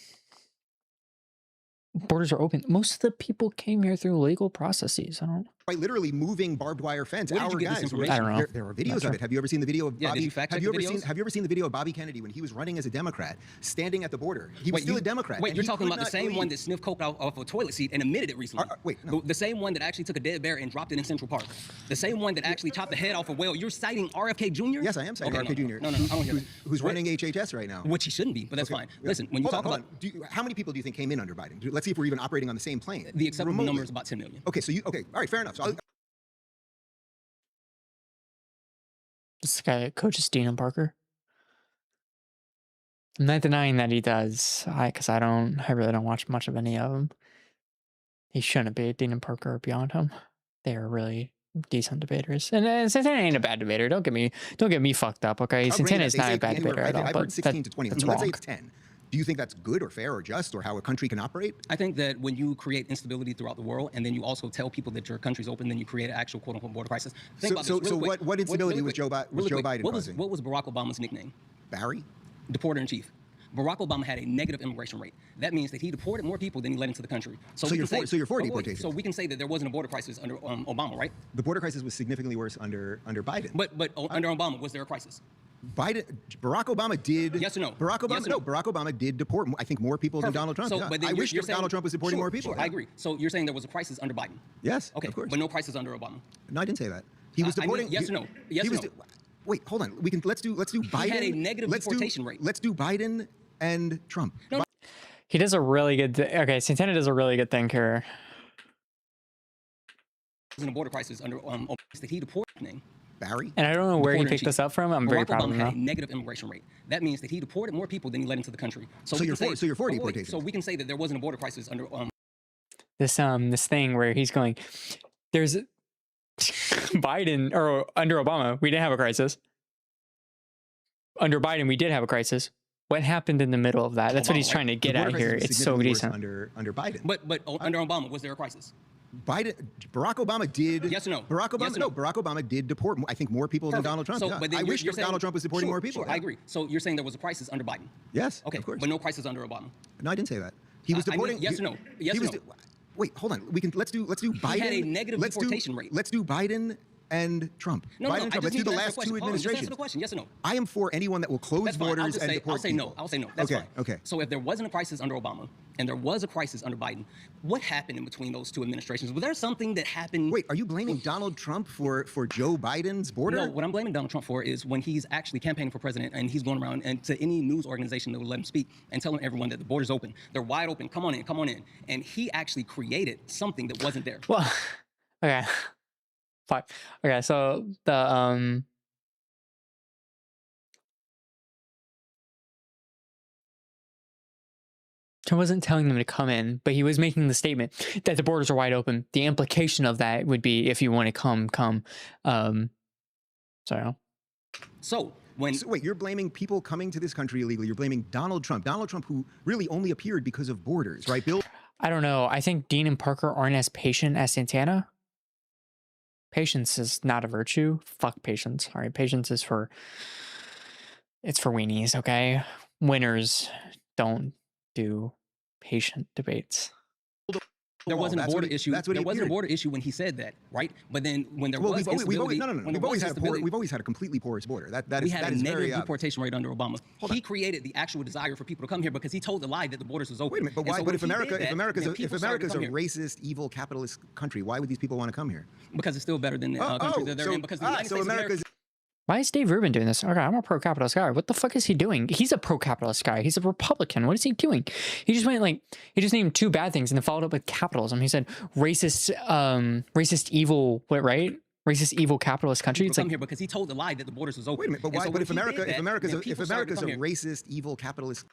borders are open. Most of the people came here through legal processes. I don't. Quite literally moving barbed wire fence. Where did you get this information? I don't know. There are videos of it. Have you ever seen the video of Yeah, Bobby? did you fact check have you the ever videos? Have you ever seen the video of Bobby Kennedy when he was running as a Democrat, standing at the border? He was still a Democrat. Wait, and you're he talking could about the not same leave. one that sniffed coke off a toilet seat and admitted it recently. Wait, no. The same one that actually took a dead bear and dropped it in Central Park. The same one that actually chopped the head off a whale. You're citing RFK Jr.? Yes, I am citing RFK Jr. No, I don't hear that. Who's running HHS right now? Which he shouldn't be, but that's fine. Listen, when you talk about how many people do you think came in under Biden? Let's see if we're even operating on the same plane. the acceptable Remotely. number is about 10 million. Okay, all right, fair enough. So This guy that coaches Dean and Parker. I'm not denying that he does. Because I really don't watch much of any of them. He shouldn't be. Dean and Parker are beyond him. They are really decent debaters. And Santana ain't a bad debater. Don't get me fucked up, okay? Santana is not a bad debater at all. I've heard 16 to 20. That's Let's say wrong. it's 10. Do you think that's good or fair or just or how a country can operate? I think that when you create instability throughout the world and then you also tell people that your country's open, then you create an actual quote unquote border crisis. Think about this really quick. What instability was Joe Biden what causing? What was Barack Obama's nickname? Barry? Deporter in chief. Barack Obama had a negative immigration rate. That means that he deported more people than he let into the country. So you're for deportation. So we can say that there wasn't a border crisis under Obama, right? The border crisis was significantly worse under Biden. But under Obama, was there a crisis? Barack Obama did. Yes or no? Barack Obama, yes or no? Barack Obama did deport, I think, more people than Donald Trump. So, yeah. but then I wish you're Donald Trump was deporting more people. Sure, I agree. So you're saying there was a crisis under Biden? Yes, okay, of course. But no crisis under Obama? No, I didn't say that. He was deporting. yes or no? Yes or no? Wait, hold on. Let's do Biden. He had a negative deportation rate. Let's do Biden and Trump. No. He does a really good. Okay, Santana does a really good thing here. In a border crisis under that he deported Barry. And I don't know where he picked this up from. I'm very proud of him. Barack Obama had a negative immigration rate. That means that he deported more people than he let into the country. So you're for deportation. So we can say that there wasn't a border crisis under this thing where he's going. There's Biden or under Obama, we didn't have a crisis. Under Biden, we did have a crisis. What happened in the middle of that? That's what he's trying to get at here. It's so decent. Under Biden. But under Obama, was there a crisis? Barack Obama did. Yes or no? Barack Obama. Yes or no? Barack Obama did deport. I think more people than Donald Trump. So, yeah. but then I wish you're saying, Donald Trump was deporting more people. Sure, I agree. So you're saying there was a crisis under Biden? Yes. Okay. Of course. But no crisis under Obama? No, I didn't say that. He was deporting. yes or no? Yes or no? Wait, hold on. Let's do Biden. He had a negative deportation rate. Let's do Biden and Trump. No, Biden and Trump. Let's do the last two administrations. Just answer the question. Yes or no? I am for anyone that will close borders and deport I'll say people. no. I'll say no. That's fine. Okay. So if there wasn't a crisis under Obama and there was a crisis under Biden, what happened in between those two administrations? Was there something that happened? Wait, are you blaming Donald Trump for Joe Biden's border? No, what I'm blaming Donald Trump for is when he's actually campaigning for president and he's going around and to any news organization that will let him speak and telling everyone that the border's open. They're wide open. Come on in. Come on in. And he actually created something that wasn't there. Well, okay. Fine. Okay, so the Trump wasn't telling them to come in, but he was making the statement that the borders are wide open. The implication of that would be if you want to come. So wait, you're blaming people coming to this country illegally. You're blaming Donald Trump. Donald Trump, who really only appeared because of borders, right, Bill? I don't know. I think Dean and Parker aren't as patient as Santana. Patience is not a virtue. Fuck patience. All right, patience is for weenies, okay? Winners don't do patient debates. There wasn't a That's border what he- issue. that's what There he wasn't a appeared. border issue when he said that, right? But then when there Well, was instability, when there was instability, we've always had a completely porous border. That we is had that a is negative very deportation rate under Obama. He created the actual desire for people to come here because he told the lie that the borders was open. Wait a minute, but And why? so But when if he did America, that, if America's then a, if people started to America's a come here. racist, evil, capitalist country, why would these people want to come here? Because it's still better than the country that they're in. Because the United States of America, Why is Dave Rubin doing this? Okay, I'm a pro-capitalist guy. What the fuck is he doing? He's a pro-capitalist guy. He's a Republican. What is he doing? He just went he just named two bad things and then followed up with capitalism. He said racist, evil, what, right? Racist, evil, capitalist country. It's come here because he told the lie that the borders was open. Wait a minute, but And why? so But when if he did America, that, if America's then a, if people started America's to a come here. racist, evil, capitalist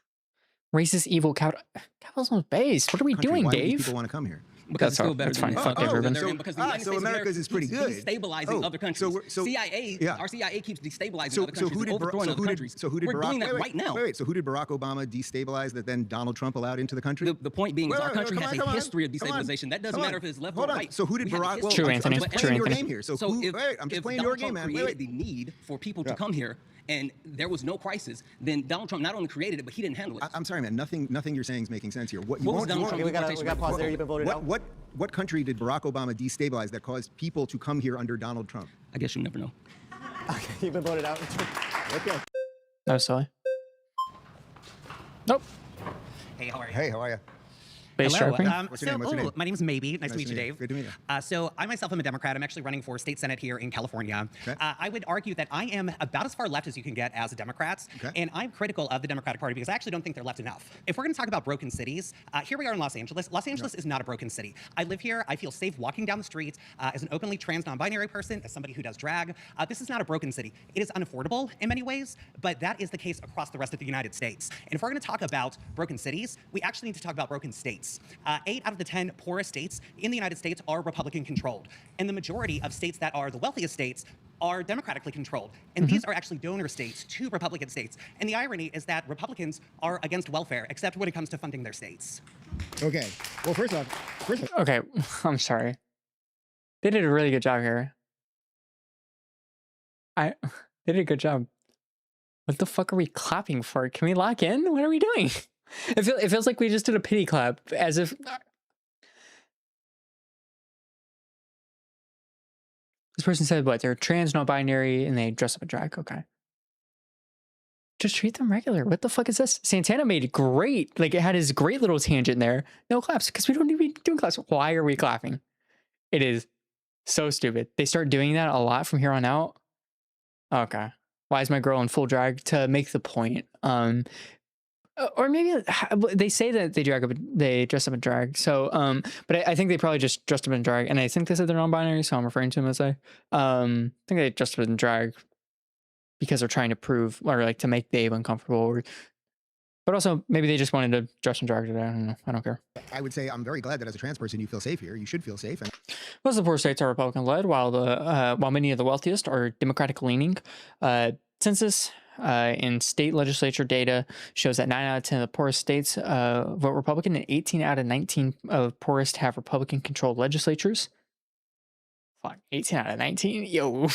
racist, evil, capitalism is based. What are we country, doing, why would Dave? these people want to come here? Because it's That's still better that's than fine. the Fuck Dave country Rubin. that they're in. Because the United States of America's America is pretty keeps good. destabilizing other countries. So CIA, yeah. our CIA keeps destabilizing So, other countries and overthrowing other countries. So who did We're Barack? doing that wait, right now. Wait, so who did Barack Obama destabilize that then Donald Trump allowed into the country? The point being is our country come has on, a come on, history of come on, destabilization. That doesn't come matter on. if it's left Hold or on. right. So who did We have a Barack? history. Well, True, I'm Anthony. just True, playing your Anthony. game here. So So who? if, Wait, I'm just if playing Donald your game, Trump man. created Wait. the need for people to come here and there was no crisis, then Donald Trump not only created it, but he didn't handle it. I'm sorry, man. Nothing you're saying is making sense here. What you What was won't? Donald Trump's we got deportation to rate? pause there. You've been voted out. What country did Barack Obama destabilize that caused people to come here under Donald Trump? I guess you'll never know. Okay, you've been voted out. Okay. That was silly. Nope. Hey, how are you? Hey, how are you? Base Hello. sharpening? What's your name? What's your name? My name's Maybe. Nice to meet you, Dave. Good to meet you. So I myself am a Democrat. I'm actually running for state senate here in California. Okay. I would argue that I am about as far left as you can get as a Democrat, and I'm critical of the Democratic Party because I actually don't think they're left enough. If we're going to talk about broken cities, here we are in Los Angeles. Los Angeles is not a broken city. I live here. I feel safe walking down the street as an openly trans non-binary person, as somebody who does drag. This is not a broken city. It is unaffordable in many ways, but that is the case across the rest of the United States. And if we're going to talk about broken cities, we actually need to talk about broken states. 8 out of the 10 poorest states in the United States are Republican controlled. And the majority of states that are the wealthiest states are democratically controlled. And these are actually donor states to Republican states. And the irony is that Republicans are against welfare, except when it comes to funding their states. Okay. Well, first off, Okay, I'm sorry. They did a really good job here. They did a good job. What the fuck are we clapping for? Can we lock in? What are we doing? It feels like we just did a pity clap, as if... This person said, what, they're trans, non-binary, and they dress up in drag. Okay. Just treat them regular. What the fuck is this? Santana made it great. Like, it had his great little tangent there. No claps, because we don't need to be doing claps. Why are we clapping? It is so stupid. They start doing that a lot from here on out. Okay. Why is my girl in full drag? To make the point. Or maybe they say that they dress up in drag. So, but I think they probably just dressed up in drag, and I think they said they're non-binary, so I'm referring to them as I think they dressed up in drag because they're trying to prove or like to make Babe uncomfortable, but also maybe they just wanted to dress in drag today. I don't know. I don't care. I would say I'm very glad that as a trans person you feel safe here. You should feel safe. And most of the poor states are Republican-led, while many of the wealthiest are Democratic-leaning. Census and state legislature data shows that 9 out of 10 of the poorest states vote Republican, and 18 out of 19 of poorest have Republican-controlled legislatures. Fuck, 18 out of 19? Yo.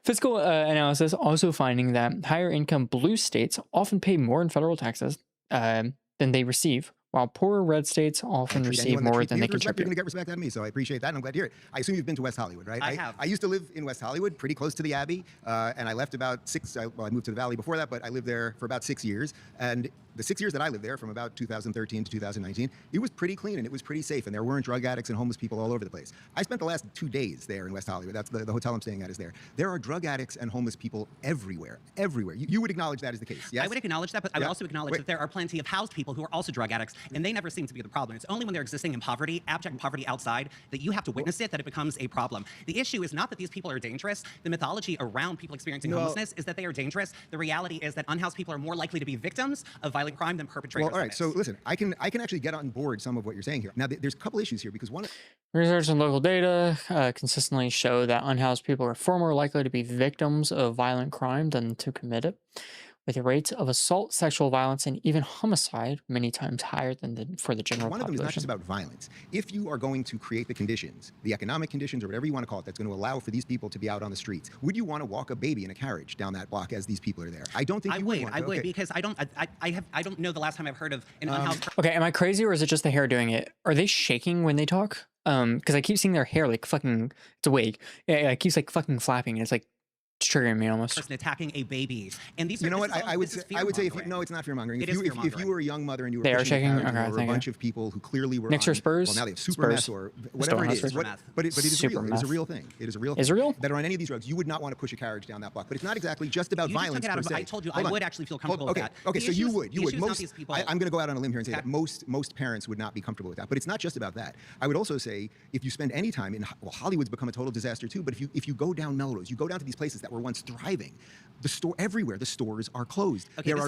Fiscal analysis also finding that higher income blue states often pay more in federal taxes than they receive, while poorer red states often receive more than they You're contribute. going to get respect out of me, so I appreciate that, and I'm glad to hear it. I assume you've been to West Hollywood, right? I have. I used to live in West Hollywood, pretty close to the Abbey, and I left about I moved to the Valley before that, but I lived there for about 6 years, and the 6 years that I lived there, from about 2013 to 2019, it was pretty clean and it was pretty safe, and there weren't drug addicts and homeless people all over the place. I spent the last 2 days there in West Hollywood. That's the hotel I'm staying at is there. There are drug addicts and homeless people everywhere. You would acknowledge that is the case, yes? I would acknowledge that, but I would also acknowledge that there are plenty of housed people who are also drug addicts, and they never seem to be the problem. It's only when they're existing in poverty, abject poverty outside, that you have to witness it, that it becomes a problem. The issue is not that these people are dangerous. The mythology around people experiencing homelessness is that they are dangerous. The reality is that unhoused people are more likely to be victims of violent crime than perpetrators. Well, all right. So listen, I can actually get on board some of what you're saying here. Now, there's a couple issues here because one. Research and local data consistently show that unhoused people are far more likely to be victims of violent crime than to commit it, with the rates of assault, sexual violence, and even homicide many times higher than for the general One of them is not just population. about violence. If you are going to create the conditions, the economic conditions, or whatever you want to call it, that's going to allow for these people to be out on the streets, would you want to walk a baby in a carriage down that block as these people are there? I don't think you would. I would because I don't know the last time I've heard of an unhoused. Okay, am I crazy or is it just the hair doing it? Are they shaking when they talk? Because I keep seeing their hair like fucking. It's a wig. Yeah, it keeps like fucking flapping. And it's like triggering me almost. Person attacking a baby, and these. You know what? I would say if you, no, it's not fear mongering. If you were a young mother and you were They are pushing a shaking? carriage and Okay, there were a thank you. bunch of people who clearly were Knicks on, or Spurs? well, now they have super Spurs. meth or whatever it is. Super But it is Super real. It is a meth. real thing. It is a real thing. Is it real? That are on any of these drugs. You would not want to push a carriage down that block. But it's not exactly just about You just violence took it out per of- se. I told you Hold I on. would actually feel comfortable with that. Okay, The so you issue- would. the You would. issue is not Most. these people. I'm going to go out on a limb here and say that most parents would not be comfortable with that. But it's not just about that. I would also say if you spend any time in Hollywood's become a total disaster too. But if you go down Melrose, you go down to these places that were once thriving. The store everywhere. The stores are closed. Okay, There are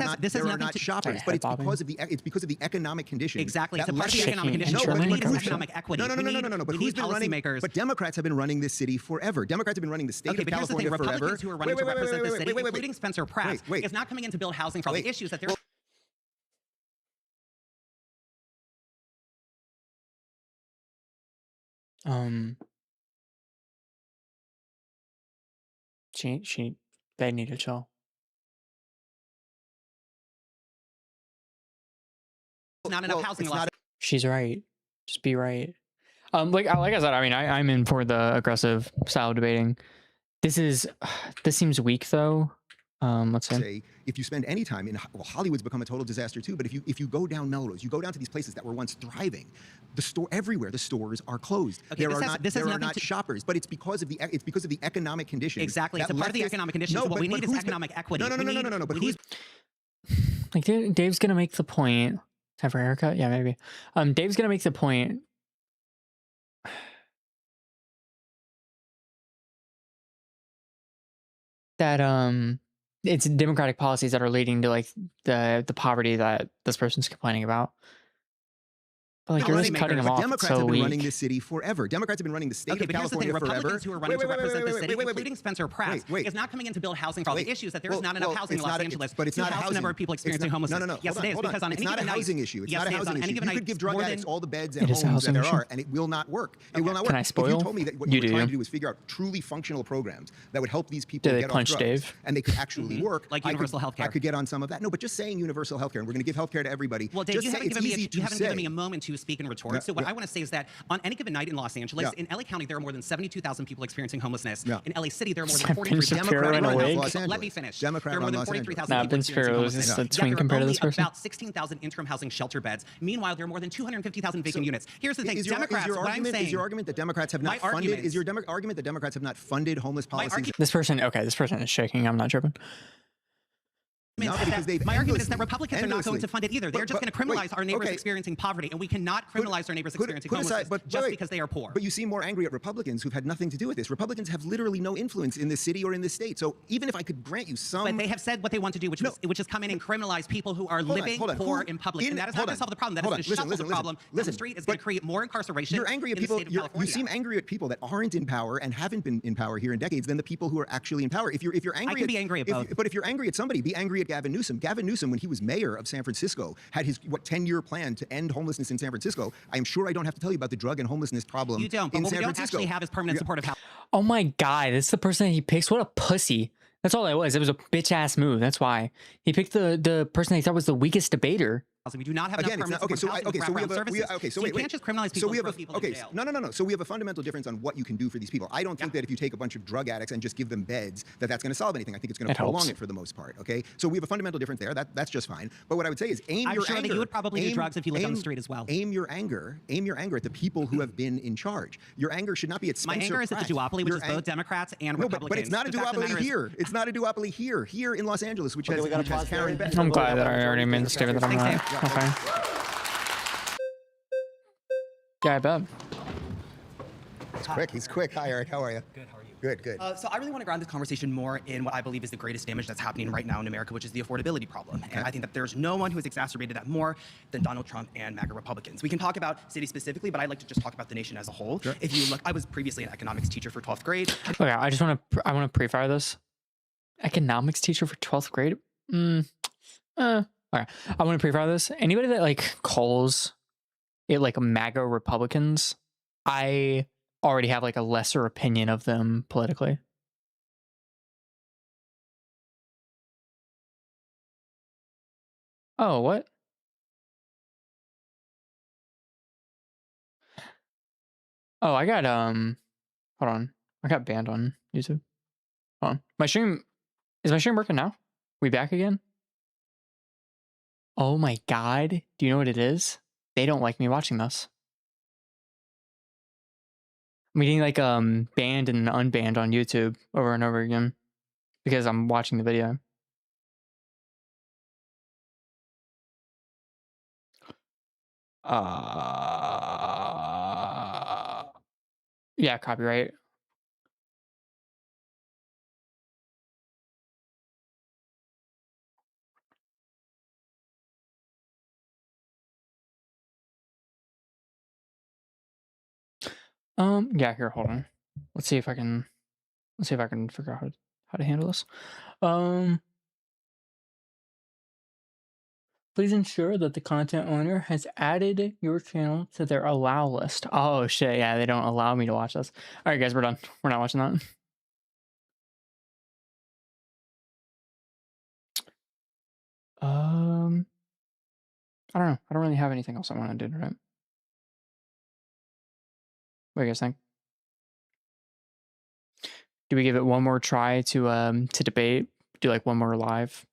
not shoppers, but it's because of the economic conditions. Exactly. that It's a part of the left- economic conditions. No, What we but need is who's- economic equity. No. We need But who's been running? policymakers. But Democrats have been running this city forever. Democrats have been running the state Okay, of but here's the California thing: forever. Republicans who are running to represent the city, including Spencer Pratt, is not coming in to build housing for all the issues that they're. They need to chill. Not enough housing. She's right. Just be right. Like I said, I mean, I'm in for the aggressive style debating. This seems weak though. Let's see. If you spend any time in Hollywood's become a total disaster too. But if you go down Melrose, you go down to these places that were once thriving. The stores are closed. Okay, there this has are nothing not to- shoppers, but it's because of the economic conditions. Exactly. It's that a part of the leftists- economic conditions. No, So what we but need is who's economic equity. No. But we who's Like Dave's gonna make the point. Time for a haircut? Yeah, maybe. Dave's gonna make the point. That it's democratic policies that are leading to like the poverty that this person's complaining about. But like you're just cutting them off. Democrats So have been weak. running this city forever. Democrats have been running the state Okay, of but here's the thing: California forever. Republicans who are running to represent the city, including Spencer Pratt, is not coming in to build housing for all the issues that there is not enough housing in Los Angeles. But it's not to house the housing. number of people It's experiencing not- homelessness. No. Yes, Hold it is on. because on It's any not a given night, housing issue. It's yes, not a it is. housing On any issue. given You could night, give drug more addicts than- all the beds and It is a homes that housing there issue. are, and it will not work. It will not work. Can I spoil? If you told me that what You you were do. trying to do was figure out truly functional programs that would help these people Did they get off punch drugs, Dave? and they could actually work, Like I universal could- healthcare. I could get on some of that. No, but just saying universal healthcare, and we're going to give healthcare to everybody. Well, Dave, just you say haven't, it's given me, easy you to haven't say. given me a moment to speak and retort. So what I want to say is that on any given night in Los Angeles, in LA County, there are more than 72,000 people experiencing homelessness. In LA City, there are more than Ben 43,000 Shapiro in a wig? Let me finish. Democrat There are more run than Los 43,000 Nah, people Ben experiencing Shapiro is homelessness. just a Yet tween there are compared to only this person. about 16,000 interim housing shelter beds. Meanwhile, there are more than 250,000 vacant units. Here's the thing: Democrats. What I'm saying. Is your argument that Democrats have not funded? Is your argument that Democrats have not funded homeless policies? This person is shaking. I'm not tripping. No, because they've My argument is that endlessly- Republicans are not going to fund it either. They're just going to criminalize our neighbors experiencing poverty, and we cannot criminalize our neighbors experiencing homelessness just because they are poor. But you seem more angry at Republicans who've had nothing to do with this. Republicans have literally no influence in this city or in this state. So even if I could grant you some, But they have said what they want to do, which is come in and criminalize people who are living poor in public, and that is not going to solve the problem. That is going to shuffle the problem down the street. Is going to create more incarceration. You're angry at in the people. state of You California. seem angry at people that aren't in power and haven't been in power here in decades than the people who are actually in power. If you're angry, I can be angry at both. But if you're angry at somebody, be angry at Gavin Newsom. Gavin Newsom, when he was mayor of San Francisco, had his 10-year plan to end homelessness in San Francisco. I'm sure I don't have to tell you about the drug and homelessness problem. You don't. But in what we San don't Francisco. actually have is permanent supportive housing. Oh my god, this is the person that he picks. What a pussy. That's all it was. It was a bitch ass move. That's why he picked the person he thought was the weakest debater. We do not have Again, enough it's not, permanent so we have wraparound services. so you can't just criminalize people and throw people in jail. No. So we have a fundamental difference on what you can do for these people. I don't think that if you take a bunch of drug addicts and just give them beds, that's going to solve anything. I think it's going to prolong it for the most part. Okay, so we have a fundamental difference there. That's just fine. But what I would say is aim I'm your sure anger. that you would probably do drugs if you lived on the street as well. Aim your anger at the people who have been in charge. Your anger should not be at Spencer My anger is at the duopoly, which is both Democrats and Republicans. But it's not a duopoly here. It's not a duopoly here. Here in Los Angeles, which has Karen Beth. I'm glad that I already made the statement that I'm not. Okay. Yeah, I bet. He's quick. Hi, Eric. How are you? Good. How are you? Good. So I really want to ground this conversation more in what I believe is the greatest damage that's happening right now in America, which is the affordability problem. And I think that there's no one who has exacerbated that more than Donald Trump and MAGA Republicans. We can talk about cities specifically, but I'd like to just talk about the nation as a whole. Sure. If you look, I was previously an economics teacher for 12th grade. Okay, I want to pre-fire this. Economics teacher for 12th grade? All right. I want to pre-fire this. Anybody that like calls it like MAGA Republicans, I already have like a lesser opinion of them politically. Oh, what? Oh, I got hold on. I got banned on YouTube. Hold on. Is my stream working now? We back again? Oh my god. Do you know what it is? They don't like me watching this. I'm getting like banned and unbanned on YouTube over and over again because I'm watching the video. Yeah, copyright. Yeah, here, hold on. Let's see if I can figure out how to handle this. Please ensure that the content owner has added your channel to their allow list. Oh shit, yeah, they don't allow me to watch this. All right, guys, we're done. We're not watching that. I don't know. I don't really have anything else I want to do tonight. What do you guys think? Do we give it one more try to debate? Do like one more live?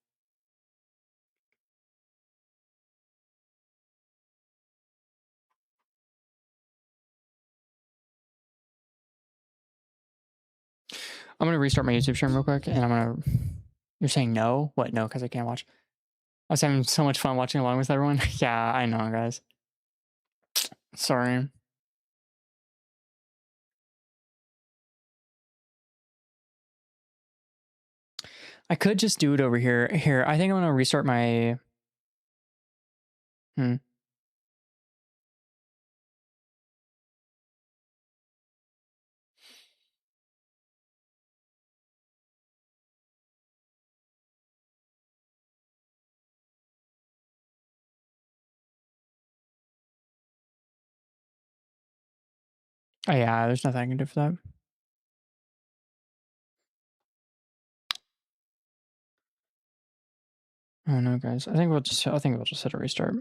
I'm gonna restart my YouTube stream real quick, and I'm gonna. You're saying no? What? No, because I can't watch. I was having so much fun watching along with everyone. Yeah, I know, guys. Sorry. I could just do it over here. Here, I think I'm gonna restart my. Oh yeah, there's nothing I can do for that. Oh no, guys. I think we'll just hit a restart.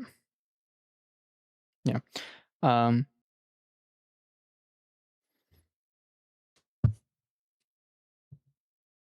Yeah.